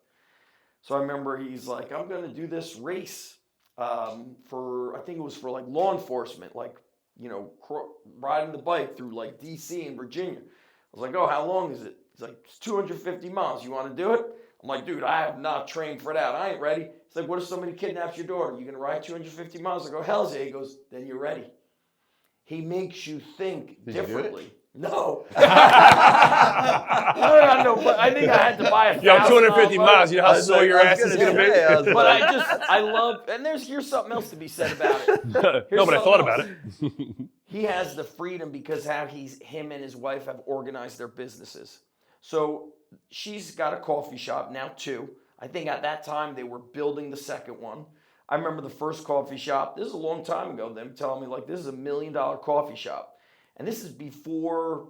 So I remember he's like, I'm going to do this race for, I think it was for like law enforcement, like, riding the bike through like DC and Virginia. I was like, oh, how long is it? He's like, it's 250 miles. You want to do it? I'm like, dude, I have not trained for that. I ain't ready. He's like, what if somebody kidnaps your daughter? You going to ride 250 miles? I go, hell's yeah. He goes, then you're ready. He makes you think differently. No. No, but I think I had to buy a 250 miles. You know how sore your ass is going to be? But I love, and here's something else to be said about it. No, but I thought about it. He has the freedom because how him and his wife have organized their businesses. So she's got a coffee shop, now 2. I think at that time they were building the second one. I remember the first coffee shop, this is a long time ago, them telling me like, this is $1 million coffee shop. And this is before,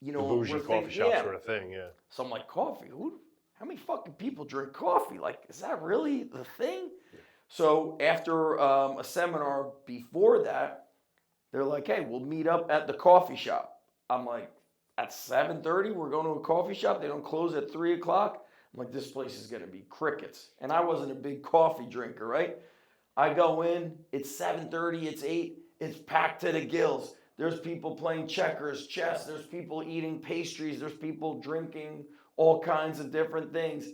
the bougie coffee shop sort of thing, yeah. So I'm like, coffee? How many fucking people drink coffee? Like, is that really the thing? Yeah. So after a seminar before that, they're like, hey, we'll meet up at the coffee shop. I'm like, at 7:30, we're going to a coffee shop. They don't close at 3 o'clock. I'm like, this place is going to be crickets. And I wasn't a big coffee drinker, right? I go in, it's 7:30, it's 8, it's packed to the gills. There's people playing checkers, chess, there's people eating pastries, there's people drinking all kinds of different things.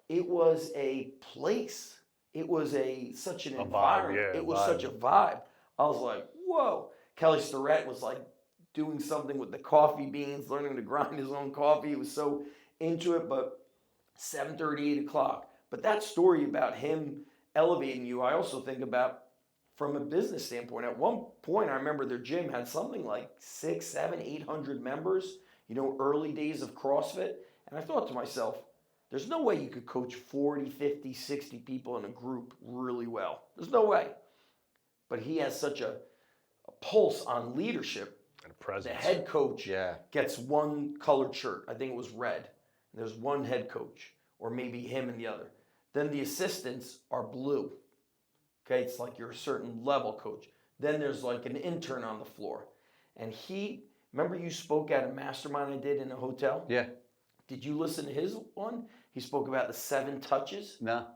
It was a place. It was such an environment. Vibe, yeah, it was such a vibe. I was like, whoa. Kelly Starrett was like doing something with the coffee beans, learning to grind his own coffee. He was so into it, but 7:30, 8 o'clock. But that story about him elevating you, I also think about from a business standpoint. At one point, I remember their gym had something like 600, 700, 800 members, early days of CrossFit. And I thought to myself, there's no way you could coach 40, 50, 60 people in a group really well. There's no way. But he has such a pulse on leadership. And a presence. The head coach gets one colored shirt. I think it was red. There's one head coach, or maybe him and the other. Then the assistants are blue. Okay, it's like you're a certain level coach. Then there's like an intern on the floor. And remember you spoke at a mastermind I did in a hotel? Yeah. Did you listen to his one? He spoke about the 7 touches. No.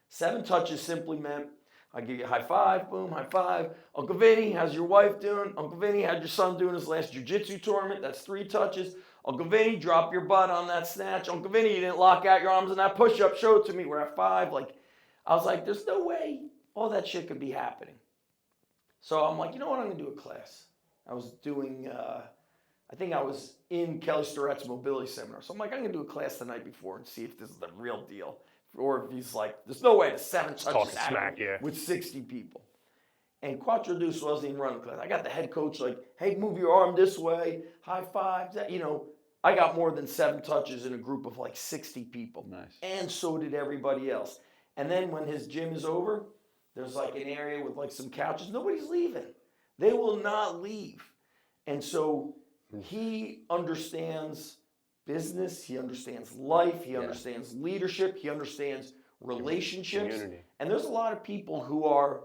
7 touches simply meant, I give you a high five, boom, high five. Uncle Vinny, how's your wife doing? Uncle Vinny, how'd your son doing his last jiu-jitsu tournament? That's 3 touches. Uncle Vinny, drop your butt on that snatch. Uncle Vinny, you didn't lock out your arms in that push-up. Show it to me. We're at 5. Like, I was like, there's no way all that shit could be happening. So I'm like, you know what? I'm going to do a class. I was doing, I think I was in Kelly Starrett's mobility seminar. So I'm like, I'm going to do a class the night before and see if this is the real deal. Or if he's like, there's no way the 7 touches smack, yeah. with 60 people. And Quattro Deuce wasn't even running the class. I got the head coach like, hey, move your arm this way, high five. You know, I got more than 7 touches in a group of like 60 people. Nice. And so did everybody else. And then when his gym is over, there's like an area with like some couches. Nobody's leaving. They will not leave. And so he understands business. He understands life. He understands leadership. He understands relationships. Community. And there's a lot of people who are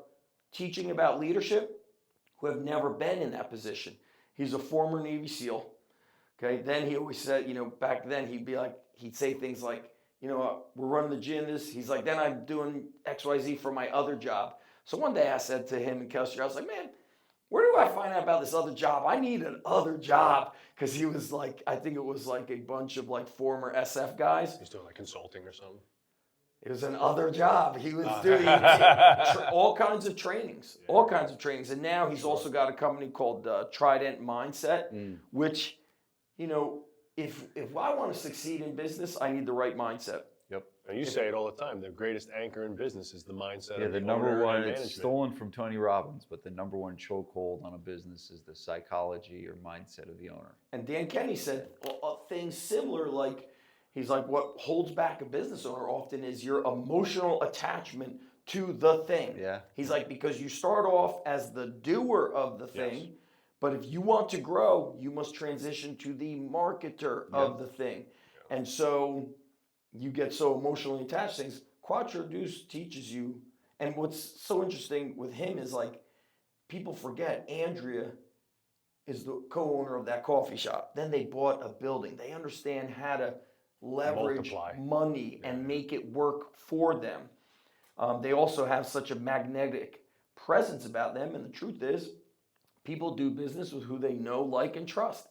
teaching about leadership who have never been in that position. He's a former Navy SEAL. Okay. Then he always said, you know, back then he'd say things like, you know, we're running the gym. He's like, then I'm doing XYZ for my other job. So one day I said to him and Kelsey, I was like, man, where do I find out about this other job? I need an other job. Because he was like, I think it was like a bunch of like former SF guys. He's doing like consulting or something. It was an other job. He was doing all kinds of trainings, And now he's also got a company called Trident Mindset, which, you know, if I want to succeed in business, I need the right mindset. Yep. And you say it all the time. The greatest anchor in business is the mindset of the the number owner one, and it's management. stolen from Tony Robbins, but the number one chokehold on a business is the psychology or mindset of the owner. And Dan Kenny said things similar, like, he's like, what holds back a business owner often is your emotional attachment to the thing. Yeah. He's like, because you start off as the doer of the thing, but if you want to grow, you must transition to the marketer of the thing. And so you get so emotionally attached to things. Quattro Deuce teaches you, and what's so interesting with him is like, people forget Andrea is the co-owner of that coffee shop. Then they bought a building. They understand how to leverage money and make it work for them. They also have such a magnetic presence about them, and the truth is, people do business with who they know, like, and trust.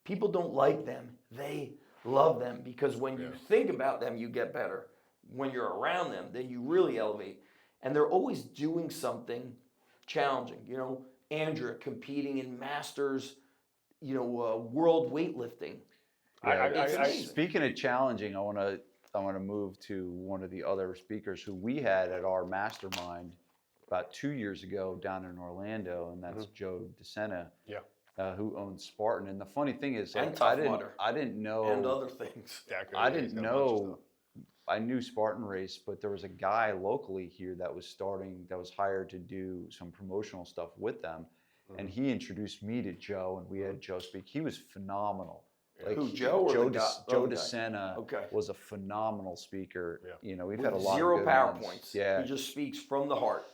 People don't like them. They love them, because when you think about them, you get better. When you're around them, then you really elevate. And they're always doing something challenging. You know, Andrea competing in masters, you know, world weightlifting. Speaking of challenging, I want to move to one of the other speakers who we had at our mastermind about 2 years ago down in Orlando, and that's Joe DeSena. Yeah. Who owns Spartan. And the funny thing is, And like, I didn't know, and other things. I didn't know, I knew Spartan Race, but there was a guy locally here that was hired to do some promotional stuff with them. And he introduced me to Joe, and we had Joe speak. He was phenomenal. Like, Who, Joe or Joe the guy? Joe Okay. DeSena Okay. was a phenomenal speaker. Yeah. You know, we've With had a lot zero of good ones. PowerPoints. Yeah. He just speaks from the heart.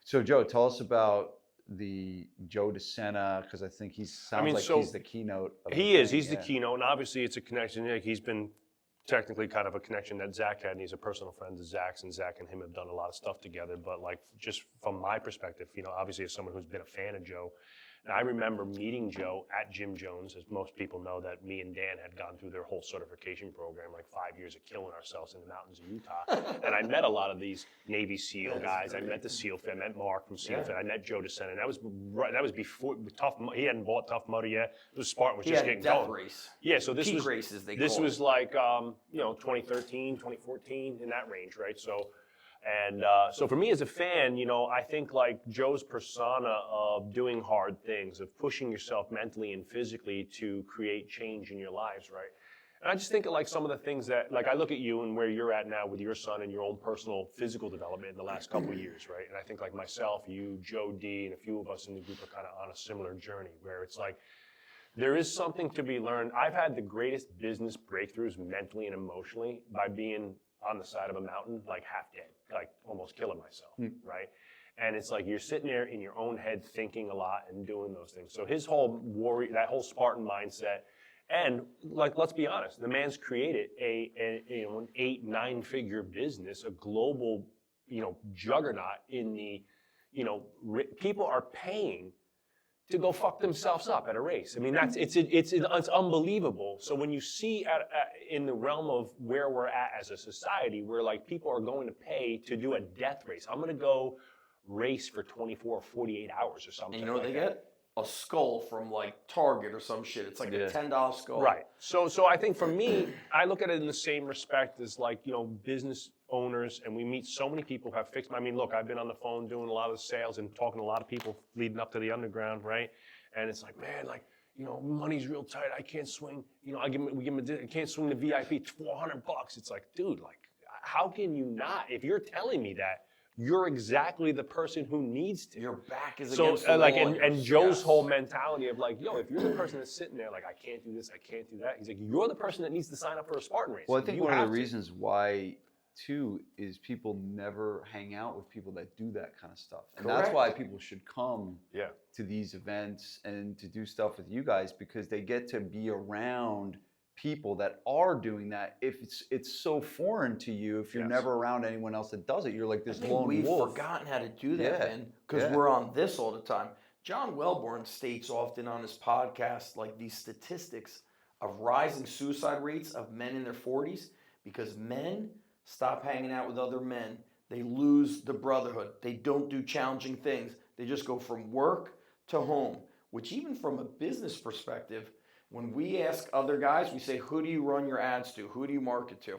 So Joe, tell us about the Joe DeSena, because I think he sounds like he's the keynote. He is. He's the keynote, and obviously it's a connection. Like, he's been technically kind of a connection that Zach had, and he's a personal friend of Zach's, and Zach and him have done a lot of stuff together. But like, just from my perspective, you know, obviously as someone who's been a fan of Joe, and I remember meeting Joe at Jim Jones, as most people know that me and Dan had gone through their whole certification program, like 5 years of killing ourselves in the mountains of Utah. And I met a lot of these Navy SEAL guys. I met the SEAL Fit. I met Mark from SEAL Fit. I met Joe DeSena. And that was before Tough. He hadn't bought Tough Mudder yet. It was Spartan was just getting death going. race. Yeah, so this Peak was races, they this call was it. like 2013, 2014, in that range, right? So. And so for me as a fan, you know, I think like Joe's persona of doing hard things, of pushing yourself mentally and physically to create change in your lives, right? And I just think of like some of the things that, like, I look at you and where you're at now with your son and your own personal physical development in the last couple of years, right? And I think like myself, you, Joe D, and a few of us in the group are kind of on a similar journey where it's like, there is something to be learned. I've had the greatest business breakthroughs mentally and emotionally by being on the side of a mountain, like half dead, like almost killing myself, right? And it's like you're sitting there in your own head thinking a lot and doing those things. So his whole that whole Spartan mindset, and like let's be honest, the man's created an 8-9 figure business, a global juggernaut in the people are paying to go fuck themselves up at a race. I mean, it's unbelievable. So when you see in the realm of where we're at as a society, where like people are going to pay to do a death race, I'm going to go race for 24 or 48 hours or something. And you know what they get? A skull from like Target or some shit. It's like a $10 skull. Right. So I think for me, I look at it in the same respect as like, business owners, and we meet so many people who have fixed. I mean, look, I've been on the phone doing a lot of sales and talking to a lot of people leading up to the underground, right? And it's like, man, like, money's real tight. I can't swing. I can't swing the VIP. It's $400. It's like, dude, like, how can you not? If you're telling me that, you're exactly the person who needs to. Your back is against the like, wall. and Joe's whole mentality of like, if you're the person that's sitting there like, I can't do this, I can't do that. He's like, you're the person that needs to sign up for a Spartan race. Well, I think one of the reasons why, too, is people never hang out with people that do that kind of stuff. And that's why people should come to these events and to do stuff with you guys, because they get to be around people that are doing that. If it's so foreign to you, if you're never around anyone else that does it, you're like this lone we've wolf. Forgotten how to do that, Ben, because we're on this all the time. John Welborn states often on his podcast like these statistics of rising suicide rates of men in their 40s because men stop hanging out with other men. They lose the brotherhood. They don't do challenging things. They just go from work to home, which even from a business perspective, when we ask other guys, we say, who do you run your ads to? Who do you market to?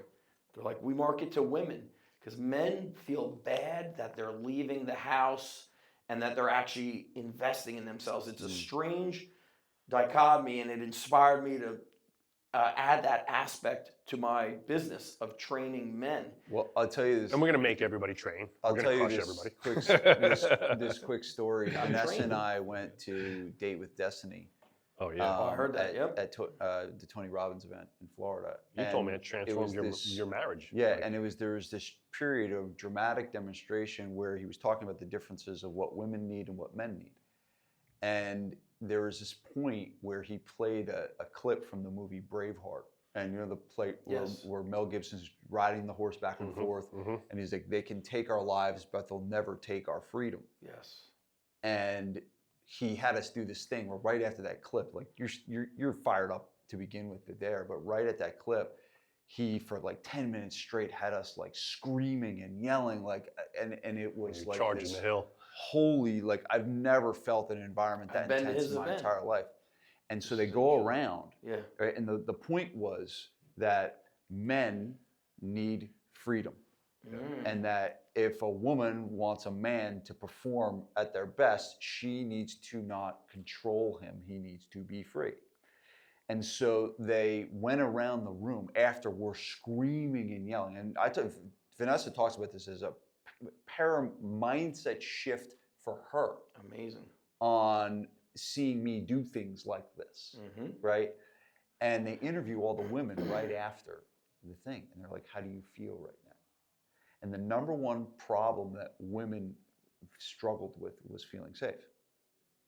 They're like, we market to women, because men feel bad that they're leaving the house and that they're actually investing in themselves. It's a strange dichotomy, and it inspired me to add that aspect to my business of training men. Well, I'll tell you this. And we're going to make everybody train. I'll tell you this quick story. Vanessa and I went to Date with Destiny. Oh, yeah. I heard that, at the Tony Robbins event in Florida. You told me it transformed your marriage. Yeah, and there was this period of dramatic demonstration where he was talking about the differences of what women need and what men need. And there was this point where he played a clip from the movie Braveheart. And the plate where Mel Gibson's riding the horse back and forth. And he's like, they can take our lives, but they'll never take our freedom. Yes. And he had us do this thing where right after that clip, like you're fired up to begin with there, but right at that clip, he for like 10 minutes straight had us like screaming and yelling, like, and it was like charging the hill. Holy, like I've never felt an environment that intense in my entire life. And so they go around, right? And the point was that men need freedom. And that if a woman wants a man to perform at their best, she needs to not control him. He needs to be free. And so they went around the room after we're screaming and yelling. And Vanessa talks about this as a mindset shift for her. Amazing. On seeing me do things like this, right? And they interview all the women right after the thing. And they're like, how do you feel right now? And the number one problem that women struggled with was feeling safe,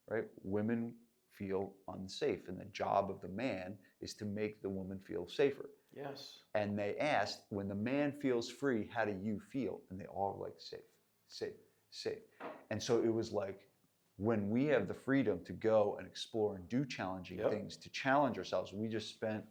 right? Women feel unsafe, and the job of the man is to make the woman feel safer. Yes. And they asked, when the man feels free, how do you feel? And they all were like, safe, safe, safe. And so it was like, when we have the freedom to go and explore and do challenging things, to challenge ourselves, we just spent,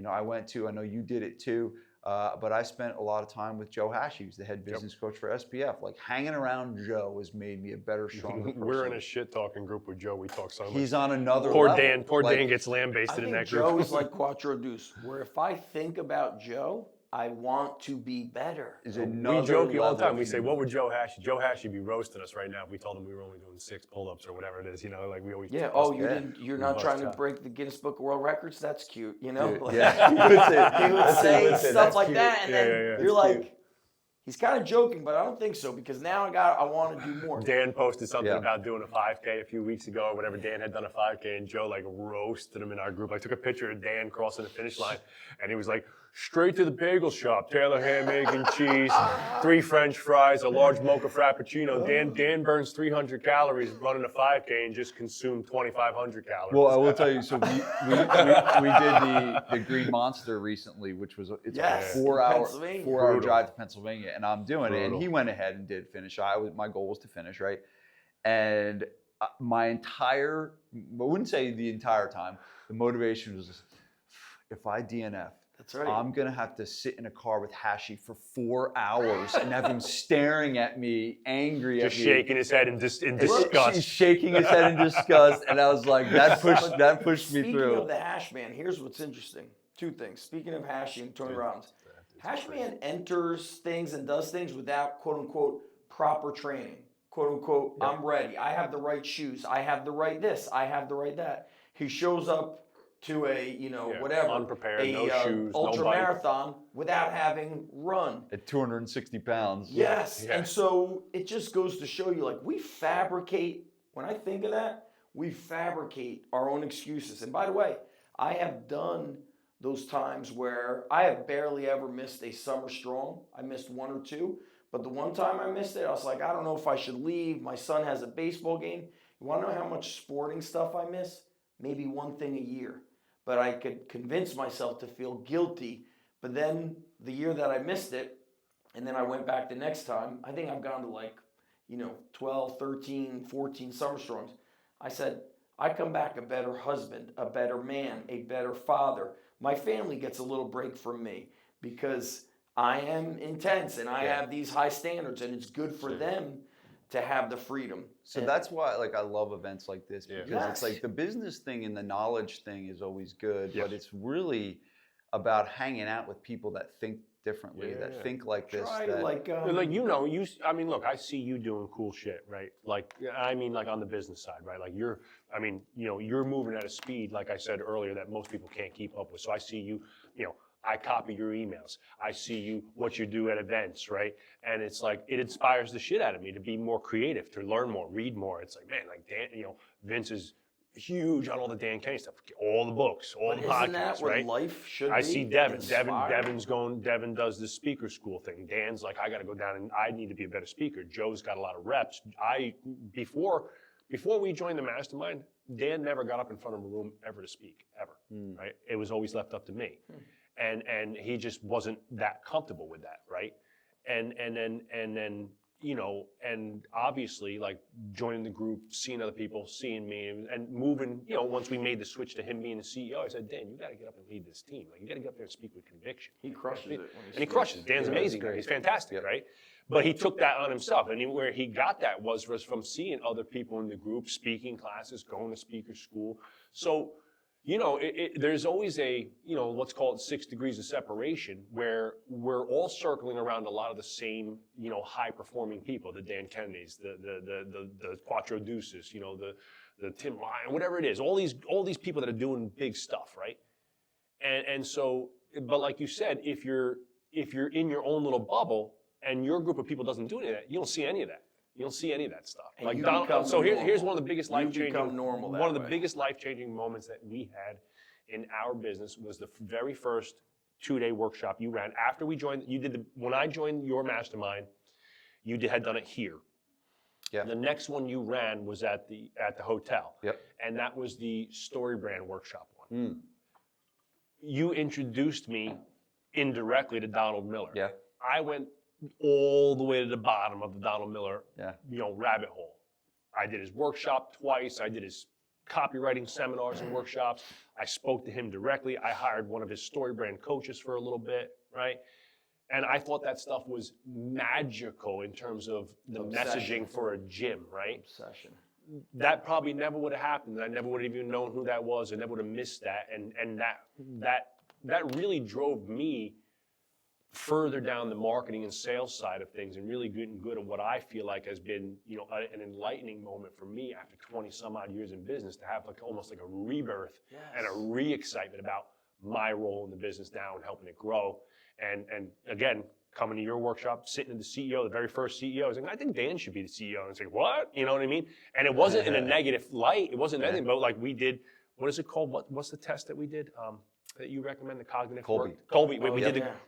I know you did it too, but I spent a lot of time with Joe Hashey, who's the head business coach for SPF. Like hanging around Joe has made me a better, stronger person. We're in a shit talking group with Joe. We talk so much. He's on another level. Dan gets lambasted in that group. Joe is like Quattro Deuce, where if I think about Joe, I want to be better. We joke all the time. We say, what would Joe Hashey? Joe Hashey be roasting us right now if we told him we were only doing 6 pull-ups or whatever it is. Like we always. Yeah. Oh, you're not trying to break the Guinness Book of World Records? That's cute. Yeah. He would say stuff like that, and then you're like, He's kind of joking, but I don't think so because now I want to do more. Dan posted something Yeah. about doing a 5K a few weeks ago or whatever. Dan had done a 5K and Joe like roasted him in our group. I took a picture of Dan crossing the finish line and he was like, straight to the bagel shop, Taylor ham, egg, and cheese, 3 French fries, a large mocha frappuccino. Dan burns 300 calories running a 5K and just consumed 2,500 calories. Well, I will tell you. So we did the Green Monster recently, which was it's Yes, a in 4-hour Pennsylvania. 4-hour Brutal. drive to Pennsylvania, and I'm doing it. And Brutal. he went ahead and did finish. My goal was to finish, right? And my entire, I wouldn't say the entire time, the motivation was, if I DNF, That's right. I'm gonna have to sit in a car with Hashi for 4 hours and have him staring at me, angry just at me. shaking his head in He's disgust. shaking his head in disgust, and I was like, that pushed me Speaking through. of the Hash Man, here's what's interesting. 2 things. Speaking of Hash and Tony Robbins, Hash Man enters things and does things without quote unquote proper training. Quote unquote, I'm ready. I have the right shoes. I have the right this. I have the right that. He shows up to a whatever unprepared, a no shoes, no ultra bike. marathon without having run. At 260 pounds. Yes, Yeah. and so it just goes to show you, like, we fabricate. When I think of that, we fabricate our own excuses. And by the way, I have done those times where I have barely ever missed a summer strong. I missed 1 or 2, but the one time I missed it, I was like, I don't know if I should leave. My son has a baseball game. You want to know how much sporting stuff I miss? Maybe 1 thing a year. But I could convince myself to feel guilty. But then the year that I missed it, and then I went back the next time, I think I've gone to like, 12, 13, 14 summer storms. I said, I come back a better husband, a better man, a better father. My family gets a little break from me because I am intense and I have these high standards, and it's good for them to have the freedom. So that's why, I love events like this because Yes. it's like the business thing and the knowledge thing is always good, Yes. but it's really about hanging out with people that think differently, that think like this. Try that, I mean, look, I see you doing cool shit, right? On the business side, right? You're moving at a speed, like I said earlier, that most people can't keep up with. So I see you, I copy your emails. I see what you do at events, right? And it's like, it inspires the shit out of me to be more creative, to learn more, read more. It's like, man, Dan, Vince is huge on all the Dan Kenny stuff, all the books, all the Isn't that podcasts, what right? life should be? I see Devin. Inspired? Devin does the speaker school thing. Dan's like, I got to go down and I need to be a better speaker. Joe's got a lot of reps. Before we joined the mastermind, Dan never got up in front of a room ever to speak, ever, right? It was always left up to me. And he just wasn't that comfortable with that, right? And then and obviously, joining the group, seeing other people, seeing me, and moving, once we made the switch to him being the CEO, I said, Dan, you got to get up and lead this team. You got to get up there and speak with conviction. He crushes it. And he crushes. Dan's amazing. He's fantastic, right? But he took that on himself. And where he got that was from seeing other people in the group, speaking classes, going to speaker school. So, there's always let's call it 6 degrees of separation where we're all circling around a lot of the same, high performing people, the Dan Kennedys, the Quattro Deuces, the Tim Ryan, whatever it is, all these people that are doing big stuff, right? And so, but like you said, if you're in your own little bubble and your group of people doesn't do any of that, you don't see any of that. You don't see any of that stuff. And you become Here's normal. one of the biggest You life-changing become normal that one of the way. biggest life-changing moments that we had in our business was the very first 2-day workshop you ran after we joined. When I joined your mastermind, you had done it here. Yeah. The next one you ran was at the hotel. Yep. And that was the Story Brand workshop one. You introduced me indirectly to Donald Miller. Yeah. I went all the way to the bottom of the Donald Miller, Yeah. Rabbit hole. I did his workshop twice. I did his copywriting seminars and workshops. I spoke to him directly. I hired one of his Story Brand coaches for a little bit, right? And I thought that stuff was magical in terms of the Obsession. messaging for a gym, right? Obsession. That probably never would have happened. I never would have even known who that was. I never would have missed that. And that really drove me further down the marketing and sales side of things, and really getting good at what I feel like has been, an enlightening moment for me after 20 some odd years in business, to have almost like a rebirth and a re-excitement about my role in the business now and helping it grow. And again, coming to your workshop, sitting in the CEO, the very first CEO. I was like, I think Dan should be the CEO. And it's like, what? You know what I mean? And it wasn't in a negative light. It wasn't anything, but like we did, what is it called? What's the test that we did? That you recommend, the cognitive Colby. work? Colby. Oh,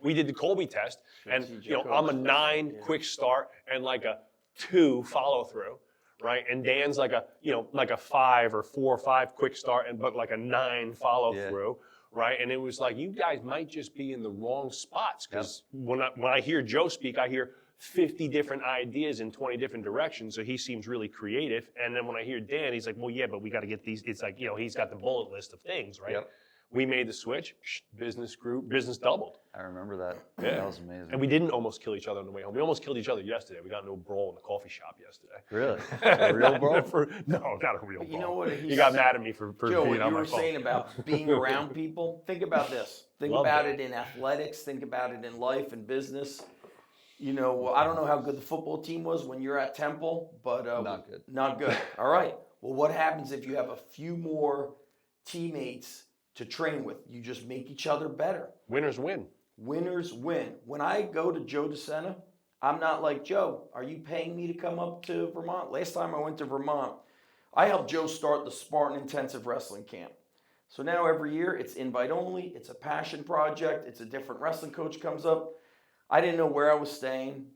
We did the Colby test, and Strategic I'm a coach. 9 quick start and like a 2 follow through, right? And Dan's like a 5 or 4 or 5 quick start, but like a 9 follow through, right? And it was like, you guys might just be in the wrong spots, because when I hear Joe speak, I hear 50 different ideas in 20 different directions, so he seems really creative. And then when I hear Dan, he's like, well, yeah, but we got to get these. It's like, he's got the bullet list of things, right? Yep. We made the switch, business grew, business doubled. I remember that. Yeah. That was amazing. And we didn't almost kill each other on the way home. We almost killed each other yesterday. We got into a brawl in a coffee shop yesterday. Really? A real brawl? No, not a real brawl. You know what? He got mad at me for Joe, being what on you my were phone. saying about being around people, think about this. Think Love about that. it in athletics. Think about it in life and business. I don't know how good the football team was when you're at Temple, but Not good. Not good. All right. Well, what happens if you have a few more teammates to train with? You just make each other better. Winners win. Winners win. When I go to Joe DeSena, I'm not like, Joe, are you paying me to come up to Vermont? Last time I went to Vermont, I helped Joe start the Spartan Intensive Wrestling Camp. So now every year it's invite only, it's a passion project, it's a different wrestling coach comes up. I didn't know where I was staying,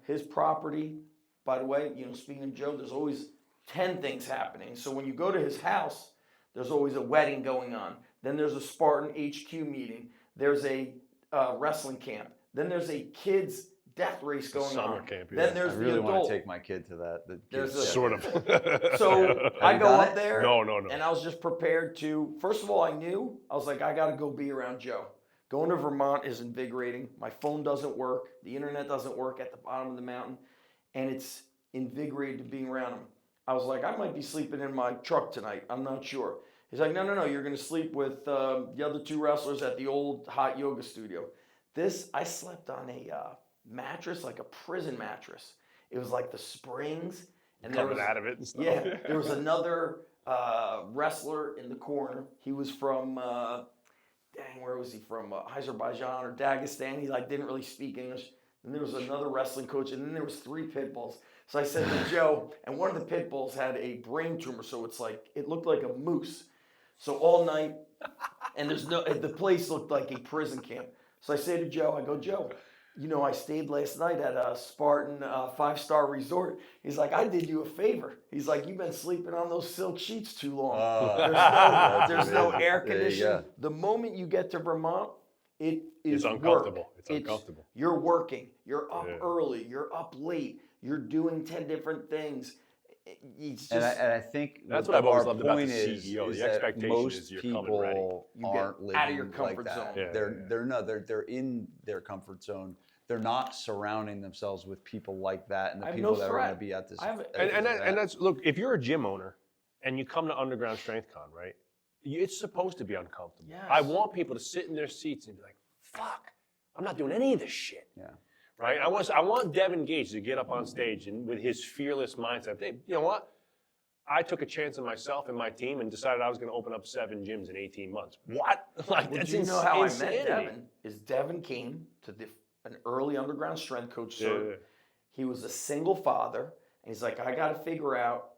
his property. By the way, speaking of Joe, there's always 10 things happening. So when you go to his house, there's always a wedding going on. Then there's a Spartan HQ meeting. There's a wrestling camp. Then there's a kids death race going Summer on. camp, Then yeah. there's I really the want adult. to take my kid to that. There's a- Sort of. So I you go done up it? there. No. And I was just prepared to. First of all, I was like, I got to go be around Joe. Going to Vermont is invigorating. My phone doesn't work. The internet doesn't work at the bottom of the mountain, and it's invigorating to being around him. I was like, I might be sleeping in my truck tonight. I'm not sure. He's like, no. You're going to sleep with the other 2 wrestlers at the old hot yoga studio. I slept on a mattress, like a prison mattress. It was like the springs. And Coming out of it and stuff. Yeah, there was another wrestler in the corner. He was from, where was he from? Azerbaijan or Dagestan. He didn't really speak English. And there was another wrestling coach, and then there was 3 pit bulls. So I said to Joe, and one of the pit bulls had a brain tumor, so it looked like a moose. So all night, and the place looked like a prison camp. So I say to Joe, Joe, I stayed last night at a Spartan 5-star resort. He's like, I did you a favor. He's like, you've been sleeping on those silk sheets too long. There's no air There you conditioning. go. The moment you get to Vermont, it is It's uncomfortable. work. It's uncomfortable. You're working. You're up Yeah. early. You're up late. You're doing 10 different things. It's just, And I think That's what I've always our loved about the point CEO. is The that expectation most is you're coming ready. people You get aren't living out of your like comfort that. zone. Yeah, They're in their comfort zone. They're not surrounding themselves with people like that and the I have people no that are going to threat. be at this. I have- at And this event. that's, look, if you're a gym owner and you come to Underground Strength Con, right? It's supposed to be uncomfortable. Yes. I want people to sit in their seats and be like, fuck, I'm not doing any of this shit. Yeah. Right? I want Devin Gage to get up on stage and with his fearless mindset, hey, you know what? I took a chance on myself and my team and decided I was going to open up 7 gyms in 18 months. What? Like, Would that's you know how I met insanity. Devin? Is Devin came to an early underground strength coach cert. Yeah. He was a single father, and he's like, I got to figure out.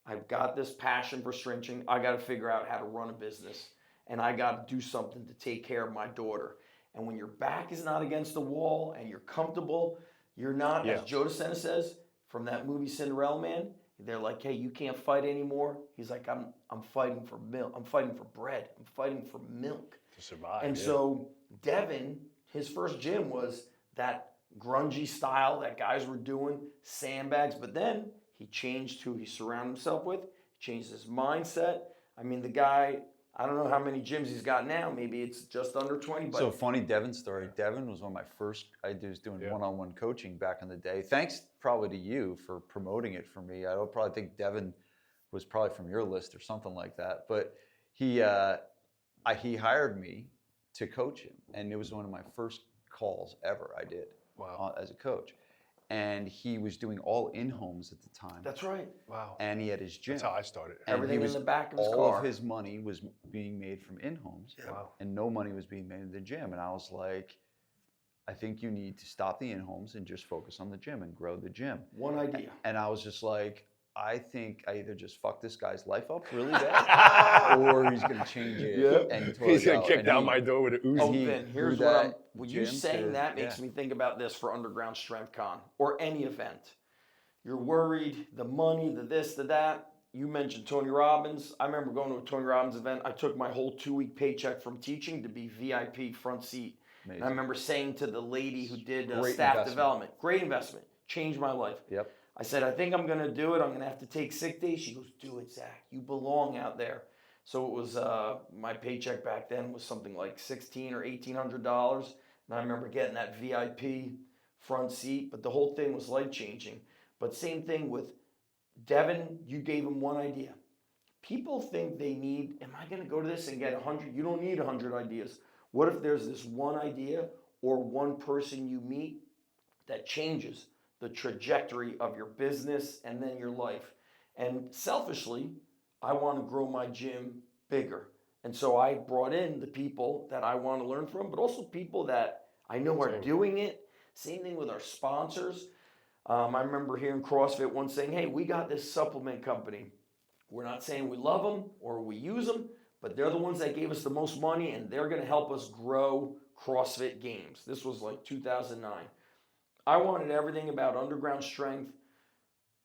I've got this passion for stretching. I got to figure out how to run a business, and I got to do something to take care of my daughter. And when your back is not against the wall and you're comfortable, you're not, Yeah. as Joe DeSena says from that movie Cinderella Man. They're like, hey, you can't fight anymore. He's like, I'm fighting for milk. I'm fighting for bread. I'm fighting for milk. To survive. And yeah. so Devin, his first gym was that grungy style that guys were doing, sandbags. But then he changed who he surrounded himself with, changed his mindset. I mean, the guy, I don't know how many gyms he's got now. Maybe it's just under 20. But So funny Devin story. Devin was one of my first. I was doing one-on-one coaching back in the day. Thanks probably to you for promoting it for me. I don't probably think Devin was probably from your list or something like that. But he hired me to coach him, and it was one of my first calls ever I did as a coach. And he was doing all in-homes at the time. that's right. Wow. And he had his gym. That's how I started. And Everything he in the back of his all car. of his money was being made from in-homes, Wow. and no money was being made in the gym. And I was like, I think you need to stop the in-homes and just focus on the gym and grow the gym. One idea. And I was just like, I think I either just fuck this guy's life up really bad, or he's gonna change it. Yep. And He's gonna out. kick And down he- my door with an Uzi. Oh, he Ben, grew here's what I'm. that Well, you gym saying to- that makes yeah. me think about this for Underground Strength Con or any event. You're worried, the money, the this, the that. You mentioned Tony Robbins. I remember going to a Tony Robbins event. I took my whole 2-week paycheck from teaching to be VIP front seat. Amazing. And I remember saying to the lady who did Great staff investment. development, great investment, changed my life. Yep. I said, I think I'm going to do it. I'm going to have to take sick days. She goes, do it, Zach. You belong out there. So it was, my paycheck back then was something like $1,600 or $1,800. And I remember getting that VIP front seat, but the whole thing was life-changing. But same thing with Devin, you gave him one idea. People think they need, am I going to go to this and get 100? You don't need 100 ideas. What if there's this one idea or one person you meet that changes the trajectory of your business and then your life? And selfishly, I want to grow my gym bigger. And so I brought in the people that I want to learn from, but also people that I know are doing it. Same thing with our sponsors. I remember hearing CrossFit once saying, hey, we got this supplement company. We're not saying we love them or we use them, but they're the ones that gave us the most money and they're going to help us grow CrossFit Games. This was like 2009. I wanted everything about Underground Strength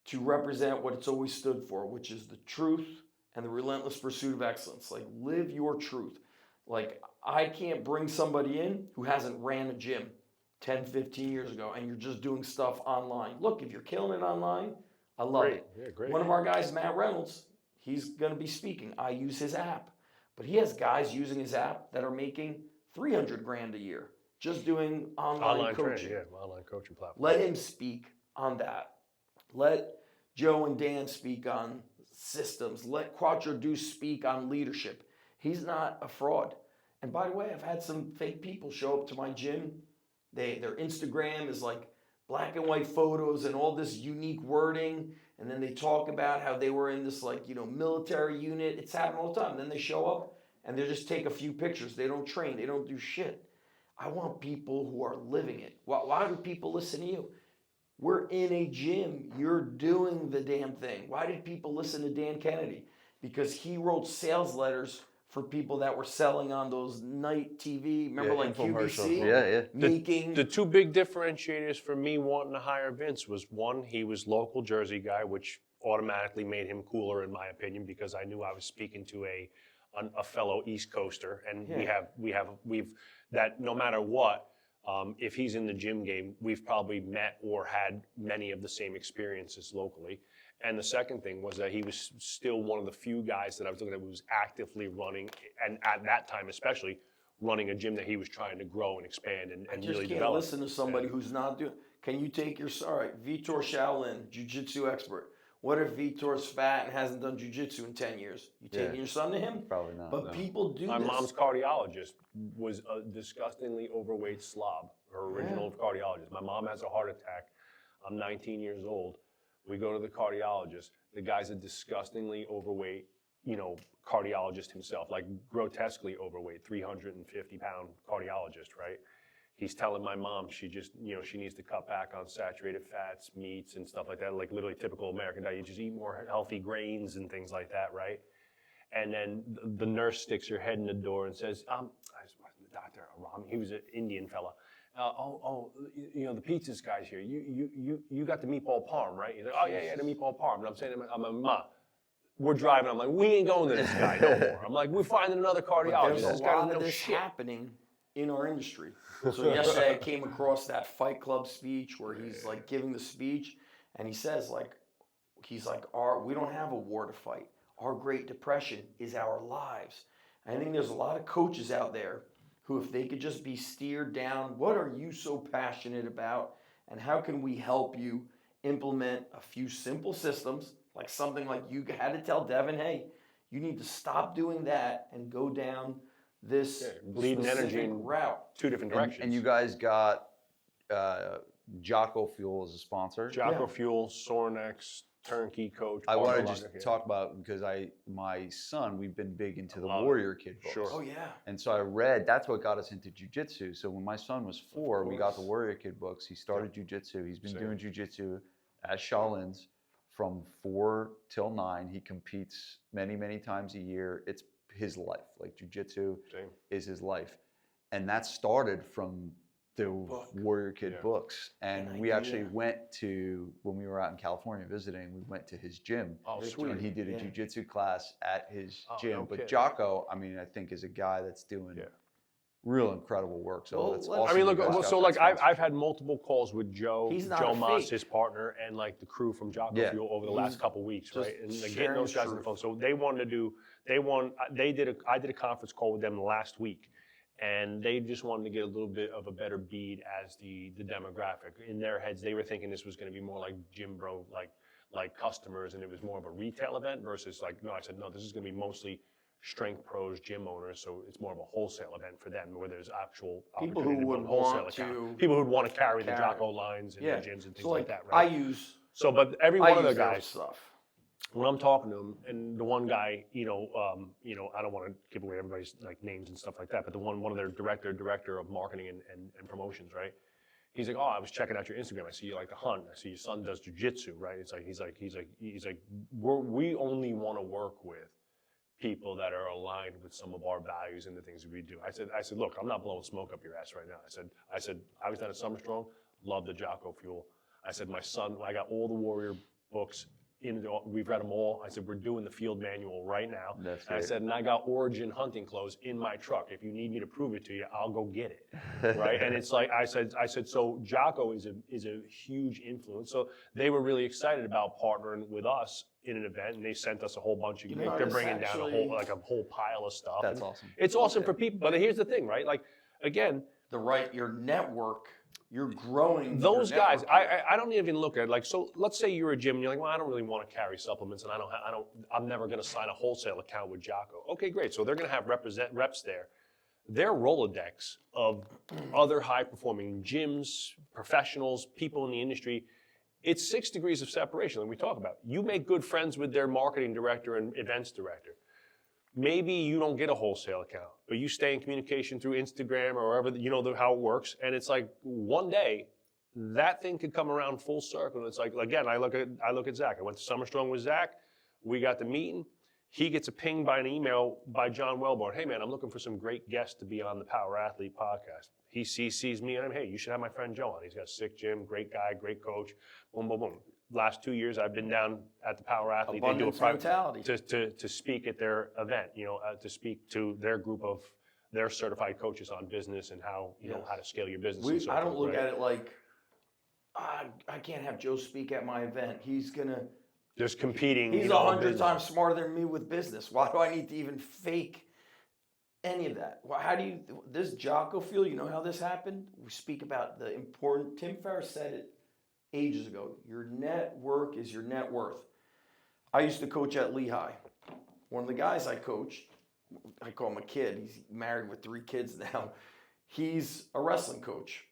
to represent what it's always stood for, which is the truth and the relentless pursuit of excellence. Like, live your truth. Like, I can't bring somebody in who hasn't ran a gym 10, 15 years ago, and you're just doing stuff online. Look, if you're killing it online, I love it. Yeah, great. One of our guys, Matt Reynolds, he's going to be speaking. I use his app. But he has guys using his app that are making $300,000 a year just doing online coaching. Training, yeah, online coaching platform. Let him speak on that. Let Joe and Dan speak on systems. Let Quattro Deuce speak on leadership. He's not a fraud. And by the way, I've had some fake people show up to my gym. Their Instagram is like black and white photos and all this unique wording. And then they talk about how they were in this military unit. It's happening all the time. Then they show up and they just take a few pictures. They don't train. They don't do shit. I want people who are living it. Why do people listen to you? We're in a gym. You're doing the damn thing. Why did people listen to Dan Kennedy? Because he wrote sales letters for people that were selling on those night TV. Remember, like infomercials. QVC? Yeah. Making. The two big differentiators for me wanting to hire Vince was, one, he was local Jersey guy, which automatically made him cooler in my opinion, because I knew I was speaking to a fellow East Coaster, and we've that no matter what, if he's in the gym game, we've probably met or had many of the same experiences locally. And the second thing was that he was still one of the few guys that I was looking at who was actively running, and at that time especially, running a gym that he was trying to grow and expand and I just really can't develop. listen to somebody who's not doing. Can you take your Vitor Shaolin, jiu-jitsu expert? What if Vitor's fat and hasn't done jiu-jitsu in 10 years? You taking your son to him? Probably not. But no. people do My this. mom's cardiologist was a disgustingly overweight slob, her original cardiologist. My mom has a heart attack. I'm 19 years old. We go to the cardiologist. The guy's a disgustingly overweight, cardiologist himself, like grotesquely overweight, 350-pound cardiologist, right? He's telling my mom she just, she needs to cut back on saturated fats, meats, and stuff like that, like literally typical American diet. You just eat more healthy grains and things like that, right? And then the nurse sticks her head in the door and says, Dr. Rami, he was an Indian fella. The pizza's guy's here. You got the meatball parm, right? He's like, oh yeah, the meatball parm. And I'm saying, I'm like, Ma, we're driving. I'm like, we ain't going to this guy no more. I'm like, we're finding another cardiologist. There's This a guy lot doesn't of know this shit. happening in our industry. So yesterday I came across that Fight Club speech where he's like giving the speech, and he says we don't have a war to fight. Our Great Depression is our lives. I think there's a lot of coaches out there who, if they could just be steered down, what are you so passionate about, and how can we help you implement a few simple systems, like something like you had to tell Devin, hey, you need to stop doing that and go down this bleeding energy specific in route. two different directions. And you guys got Jocko Fuel as a sponsor. Jocko Fuel, Sorinex, turnkey coach. I want to partner just locker, talk about, because my son, we've been big into the love it. Warrior Kid books. Sure. Oh yeah. And so I read, that's what got us into jujitsu. So when my son was 4, we got the course. Warrior Kid books. He started jujitsu. He's been Same. doing jujitsu at Shaolin's from 4 till 9. He competes many, many times a year. It's his life. Like jujitsu Same. is his life. And that started from the Warrior Kid books. And An we idea. actually went to, when we were out in California visiting, we went to his gym. Oh, sweet. And he did a jujitsu class at his Oh, gym. no But kidding. Jocko, I mean, I think is a guy that's doing real incredible work. So Well, that's let's- awesome. I mean, you look. guys Well, got so that like I've sponsorship. had multiple calls with Joe, He's not Joe a Moss, fake. his partner, and like the crew from Jocko Yeah. Fuel over the He's last couple weeks, just right? And like, getting sharing those guys his on the truth. phone. So they wanted to do. I did a conference call with them last week, and they just wanted to get a little bit of a better bead as the demographic. In their heads, they were thinking this was going to be more like gym bro, like customers, and it was more of a retail event versus like, no, I said, no, this is going to be mostly strength pros, gym owners, so it's more of a wholesale event for them where there's actual People opportunity who to would build wholesale want account. to People who'd want to carry the carry. Jocko lines and Yeah. the gyms and things So like like that, right? I use But every one of the use their guys, stuff. when I'm talking to him, and the one guy, I don't want to give away everybody's like names and stuff like that, but the one of their director of marketing and promotions, right? He's like, oh, I was checking out your Instagram. I see you like to hunt. I see your son does jujitsu, right? It's like he's like, we only want to work with people that are aligned with some of our values and the things that we do. I said, look, I'm not blowing smoke up your ass right now. I said, I was down at Summer Strong, love the Jocko Fuel. I said, my son, I got all the Warrior books. We've read them all. I said, we're doing the field manual right now. That's And I great. said, and I got Origin hunting clothes in my truck. If you need me to prove it to you, I'll go get it, right? And it's like, I said, so Jocko is a huge influence. So they were really excited about partnering with us in an event, and they sent us a whole bunch of, You know, they're it's bringing down actually- a whole pile of stuff. That's And awesome. It's awesome for people, but here's the thing, right? Like, again, Your network, you're growing. those your guys, network. I don't even look at it like, so let's say you're a gym and you're like, well, I don't really want to carry supplements, and I'm never going to sign a wholesale account with Jocko. Okay, great. So they're going to have reps there. Their Rolodex of other high performing gyms, professionals, people in the industry, it's 6 degrees of separation like we talk about. You make good friends with their marketing director and events director. Maybe you don't get a wholesale account, but you stay in communication through Instagram or wherever, how it works. And it's like one day that thing could come around full circle. And it's like, again, I look at Zach. I went to Summer Strong with Zach. We got the meeting. He gets a ping by an email by John Wellborn. Hey man, I'm looking for some great guests to be on the Power Athlete podcast. He sees me and I'm, hey, you should have my friend Joe on. He's got a sick gym, great guy, great coach. Boom, boom, boom. Last 2 years, I've been down at the Power Athlete. Abundance mentality. To speak at their event, to speak to their group of their certified coaches on business and how how to scale your business. And so I don't forth, look right? at it like I can't have Joe speak at my event. He's gonna. There's competing. He's 100 business. times smarter than me with business. Why do I need to even fake any of that? How do you this Jocko Fuel? You know how this happened? We speak about the important. Tim Ferriss said it ages ago. Your network is your net worth. I used to coach at Lehigh. One of the guys I coached, I call him a kid. He's married with 3 kids now. He's a wrestling coach.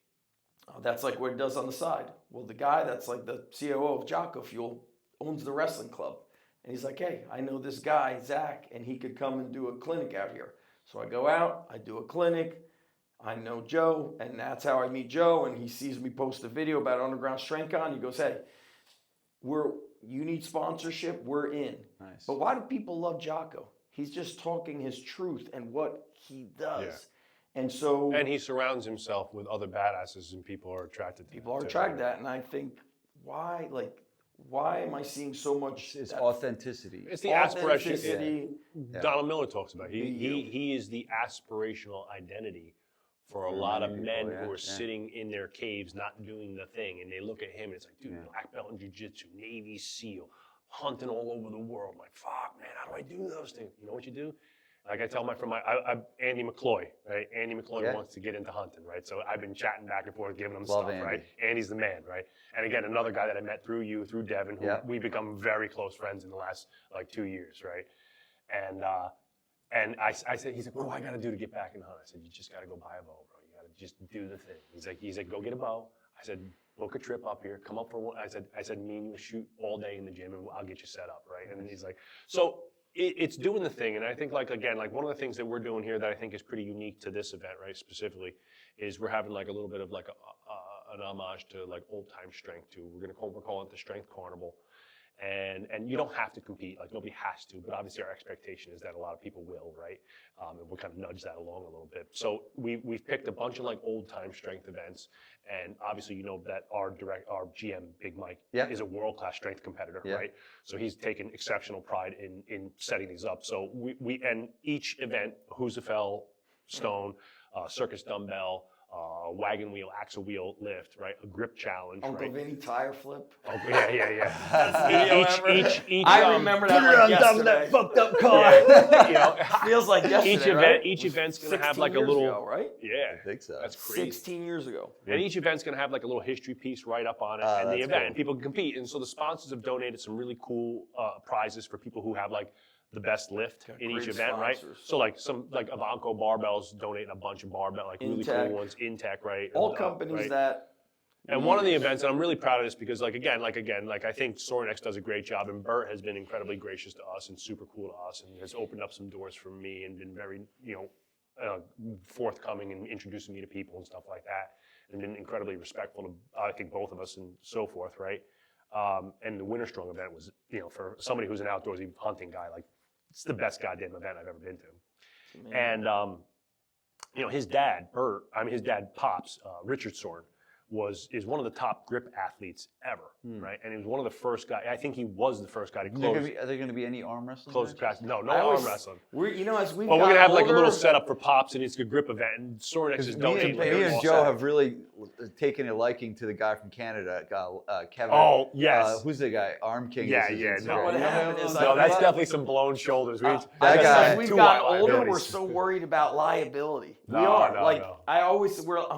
That's like what he does on the side. Well, the guy that's like the COO of Jocko Fuel owns the wrestling club. And he's like, hey, I know this guy, Zach, and he could come and do a clinic out here. So I go out, I do a clinic. I know Joe, and that's how I meet Joe. And he sees me post a video about Underground Strength Con. He goes, hey, you need sponsorship, we're in. Nice. But why do people love Jocko? He's just talking his truth and what he does. Yeah. And so And he surrounds himself with other badasses, and people are attracted to people are too. attracted to that. And I think, why am I seeing so much? It's that authenticity. It's the aspiration. authenticity? Yeah. Donald Miller talks about. Be you. He is the aspirational identity for a For lot of many men people, who yeah, are sitting in their caves not doing the thing, and they look at him and it's like, dude, black belt in jiu-jitsu, Navy SEAL, hunting all over the world. I'm like, fuck, man, how do I do those things? You know what you do? Like I tell my friend, Andy McCloy, right? Andy McCloy wants to get into hunting, right? So I've been chatting back and forth, giving him Love stuff, Andy. right? Andy's the man, right? And again, another guy that I met through you, through Devin, who we become very close friends in the last like 2 years, right? And I said, he's like, what do I got to do to get back in the hunt? I said, you just got to go buy a bow, bro. You got to just do the thing. He's like, go get a bow. I said, book a trip up here, come up for one. I said, me and you shoot all day in the gym and I'll get you set up, right? And he's like, so it's doing the thing. And I think like one of the things that we're doing here that I think is pretty unique to this event, right, specifically, is we're having like a little bit of like an homage to like old time strength too. We're calling it the Strength Carnival. And you don't have to compete, like nobody has to, but obviously our expectation is that a lot of people will, right? And we'll kind of nudge that along a little bit. So we've picked a bunch of like old time strength events, and obviously you know that our GM, Big Mike, is a world-class strength competitor, right? So he's taken exceptional pride in setting these up. So we and each event, Husafel, Stone, Circus Dumbbell, wagon wheel, axle wheel lift, right? A grip challenge, Uncle right? Vinny tire flip. Oh yeah. I remember that like yesterday. That fucked up car. Feels like yesterday. Each event's gonna have like a 16 years little, ago, right? yeah, I think so. that's crazy. 16 years ago. And each event's gonna have like a little history piece right up on it, and the that's event, cool. and people can compete. And so the sponsors have donated some really cool prizes for people who have like the best lift in each great event, right? sponsors. So like some like Avanco barbells donating a bunch of barbell, like really cool Intech. ones. Intech, right? All And, companies right? that. And one of the events, and I'm really proud of this because, like I think Sorinex does a great job, and Bert has been incredibly gracious to us and super cool to us, and has opened up some doors for me and been very, forthcoming and introducing me to people and stuff like that, and been incredibly respectful to, I think, both of us and so forth, right? And the Winter Strong event was, for somebody who's an outdoorsy hunting guy, like it's the best goddamn event I've ever been to. And his dad, Pops, Richard Soren, is one of the top grip athletes ever, right? And he was one of the first guys. I think he was the first guy to close. Are there going to be any arm wrestling? Close matches? class. No arm wrestling. As we've But we're gonna have like a little older, setup for Pops, and it's a grip event. And Sorinex is donating. Me and Joe have really taken a liking to the guy from Canada, Kevin. Oh yes. Who's the guy? Arm King. Yeah, is his yeah, Instagram. no. What happened is No, that's definitely some blown shoulders. guy- as we've Two gotten white older, liabilities. we're so worried about liability. We No, are. no, like no. I'm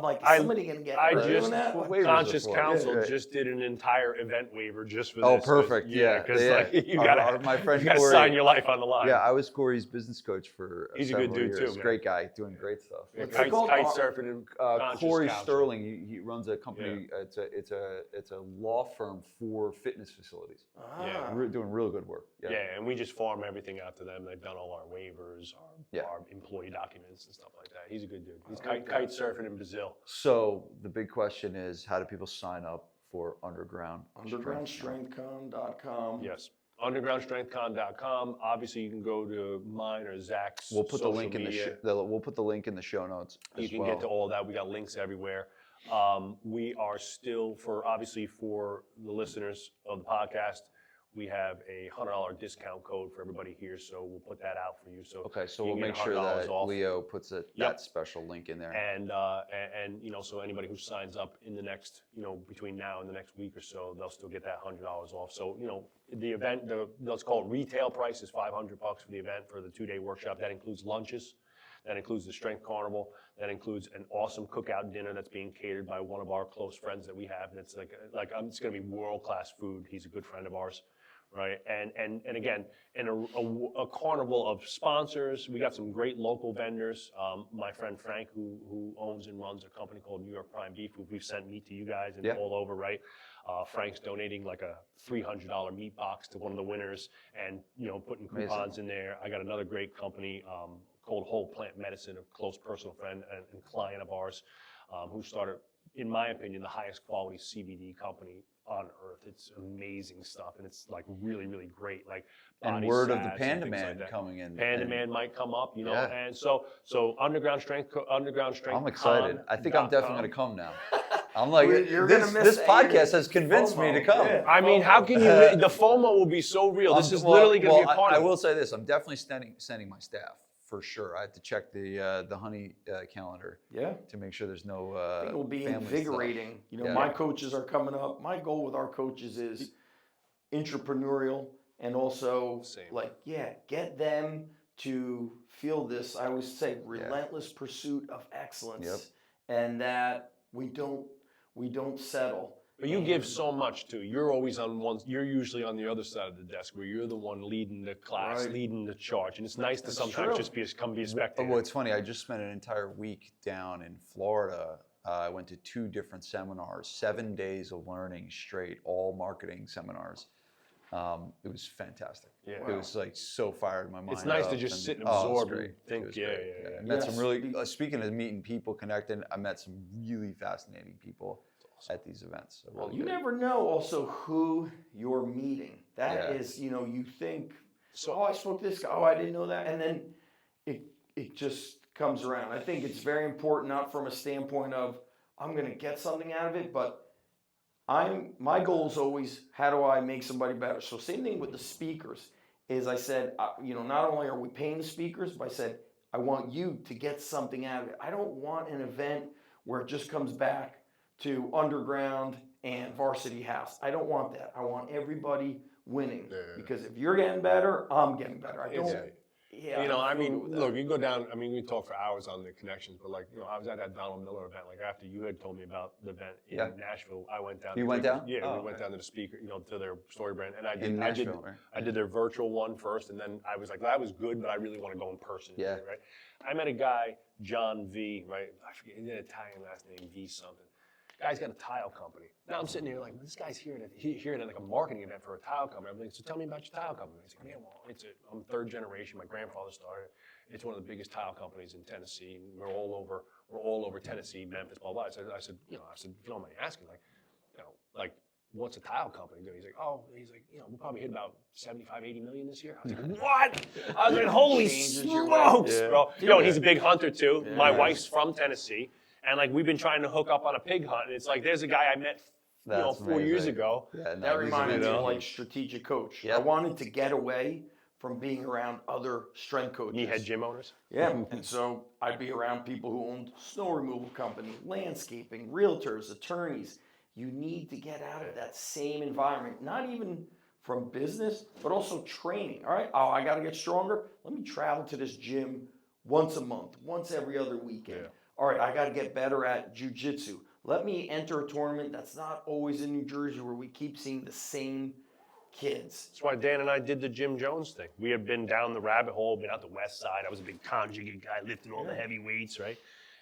like, is somebody gonna get I hurt just doing that? Well, waivers Conscious are for it. Counsel Yeah, right. just did an entire event waiver just for this. Oh, perfect. Yeah, because yeah. like you My friend you gotta Corey- sign your life on the line. Yeah, I was Corey's business coach for He's a good several dude, years. too, man. Great guy, doing great stuff. Yeah, What's it called? kite surfing and Conscious Corey Counsel. Sterling, he runs a company. It's a law firm for fitness facilities. Yeah. Doing really good work. Yeah, and we just farm everything out to them. They've done all our waivers, our employee documents and stuff like that. He's a good dude. He's kite surfing in Brazil. So the big question is, how do people sign up for Underground? Undergroundstrengthcon.com. Yes. Undergroundstrengthcon.com. Obviously, you can go to mine or Zach's. We'll put the social link in media. we'll put the link in the show notes. You as can well. get to all that. We got links everywhere. We are still for the listeners of the podcast. We have a $100 discount code for everybody here, so we'll put that out for you. So Okay, so you we'll can make get sure $100 that off. Leo puts that special link in there. And so anybody who signs up in the next, between now and the next week or so, they'll still get that $100 off. So, the event, let's call it retail price is $500 for the event for the 2-day workshop. That includes lunches. That includes the Strength Carnival. That includes an awesome cookout dinner that's being catered by one of our close friends that we have. And it's it's going to be world-class food. He's a good friend of ours. Right, and again, in a carnival of sponsors, we got some great local vendors. My friend Frank, who owns and runs a company called New York Prime Beef, who we've sent meat to you guys and all over. Right, Frank's donating like a $300 meat box to one of the winners, and putting coupons in there. I got another great company called Whole Plant Medicine, a close personal friend and client of ours, who started, in my opinion, the highest quality CBD company on earth. It's amazing stuff, and it's like really, really great. Like And word of the Panda Man coming in. Panda Man might come up, and so Underground Strength. I'm excited. I think I'm definitely going to come now. I'm like, You're gonna miss this your podcast has convinced me FOMO. to come. Yeah. I mean, how can you? The FOMO will be so real. This is literally going to be a part I of it. will say this: I'm definitely sending my staff for sure. I have to check the honey calendar to make sure there's no. I think it will be family invigorating. stuff. My coaches are coming up. My goal with our coaches is entrepreneurial and also get them to feel this. I always say relentless pursuit of excellence, and that we don't settle. But you give so much too. You're always on one. You're usually on the other side of the desk, where you're the one leading the class, leading the charge, and it's nice to sometimes just be a spectator. Well, it's funny. I just spent an entire week down in Florida I went to 2 different seminars, 7 days of learning straight, all marketing seminars. It was fantastic. Yeah. It was like so fired my mind. It's nice to up just and- sit and oh, it was absorb great. and think. It was Yeah, great. yeah. I met Yes. some really, speaking of meeting people, connecting, I met some really fascinating people at these events. So really You good. never know also who you're meeting. That Yeah. is, you think, So- oh, I spoke to this guy, oh, I didn't know that. And then it just comes around. I think it's very important, not from a standpoint of I'm going to get something out of it, but my goal is always, how do I make somebody better? So same thing with the speakers is I said, not only are we paying the speakers, but I said, I want you to get something out of it. I don't want an event where it just comes back to underground and varsity house. I don't want that. I want everybody winning because if you're getting better, I'm getting better. I don't. You know, I mean, look, you go down. I mean, we talk for hours on the connections, but like, I was at that Donald Miller event. Like after you had told me about the event in Nashville, I went down. You went down? Yeah, we went down to the speaker, to their story brand, and In Nashville, right? I did their virtual one first, and then I was like, that was good, but I really want to go in person. Yeah. Right. I met a guy, John V. Right. I forget his Italian last name, V something. Guy's got a tile company. Now I'm sitting here like, this guy's here at like a marketing event for a tile company. I'm like, so tell me about your tile company. He's like, yeah, well, I'm 3rd generation. My grandfather started. It's one of the biggest tile companies in Tennessee. We're all over Tennessee, Memphis, blah blah. I said, if you don't mind asking, like, what's a tile company doing? He's like, we'll probably hit about 75, 80 million this year. I was like, what? I was like, holy smokes, bro. And he's a big hunter too. My wife's from Tennessee. And like we've been trying to hook up on a pig hunt, and it's like there's a guy I met, 4 years ago. Yeah, That reminded me of of like strategic coach. Yep. I wanted to get away from being around other strength coaches. You had gym owners. Yeah, and so I'd be around people who owned snow removal company, landscaping, realtors, attorneys. You need to get out of that same environment, not even from business, but also training. All right, I got to get stronger. Let me travel to this gym once a month, once every other weekend. Yeah. All right, I got to get better at jujitsu. Let me enter a tournament that's not always in New Jersey where we keep seeing the same kids. That's why Dan and I did the Jim Jones thing. We had been down the rabbit hole, been out the west side. I was a big conjugate guy, lifting all the heavy weights, right?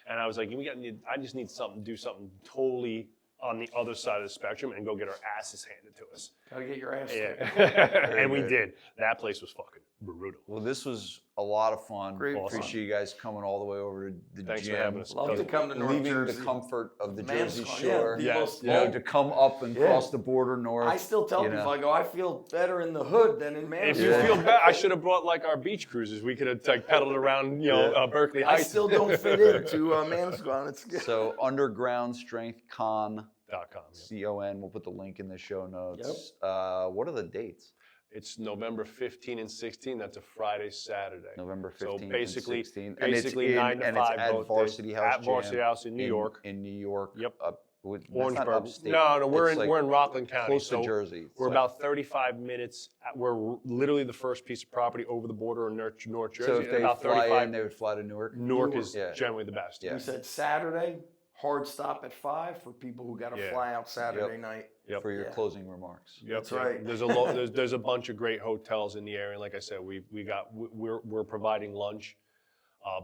And I was like, I just need something, do something totally on the other side of the spectrum and go get our asses handed to us. Got to get your ass. Yeah, and we did. That place was fucking brutal. Well, this was a lot of fun. Great fun. Appreciate you guys coming all the way over to the Thanks gym. for having us. Love to come to North Leaving Jersey. the comfort of the Man's Jersey Con, Shore. the Yeah, most- yeah. To come up and cross the border north. I still tell people, I go, I feel better in the hood than in If Manchester. you feel bad, I should have brought like our beach cruises. We could have like pedaled around, Berkeley I Heights. still don't fit into Manscon. It's good. So Underground Strength Con, .com. C-O-N. We'll put the link in the show notes. What are the dates? It's November 15 and 16. That's a Friday, Saturday. November 15th So and basically, 16th. basically 9 to 5 it's at both Varsity days. House At Varsity Gym House in New York. In New York. Yep. That's not Orangeburg. upstate. No, we're It's in Rockland County. close so to Jersey. It's We're like- about 35 minutes. We're literally the first piece of property over the border in North Jersey. So if they about fly 35. in, they would fly to Newark. Newark is Yeah. generally the best. Yeah. We said Saturday, hard stop at 5 for people who got to Yeah. fly out Saturday night. Yep. For your Yeah. closing remarks. Yep, That's yep. right. There's a bunch of great hotels in the area. Like I said, we're providing lunch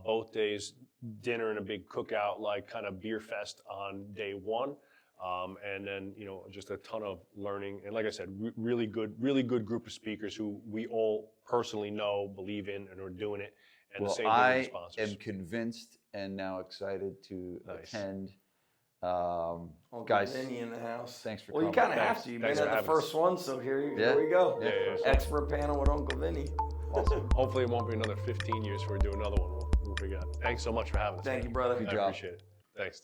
both days, dinner and a big cookout, like kind of beer fest on day one, and then just a ton of learning. And like I said, really good group of speakers who we all personally know, believe in, and are doing it. And Well, the same thing with the I sponsors. am convinced and now excited to Nice. attend. Uncle Guys, Vinny in the house. thanks for Well, you coming. kind of have Thanks. to. You've Thanks been for at the having us. first one, so here Yeah. we go. Yeah. Expert panel with Uncle Vinny. Awesome. Hopefully, it won't be another 15 years before we do another one. We'll figure it out. Thanks so much for having us. Thank man. you, brother. Good I job. appreciate it. Thanks.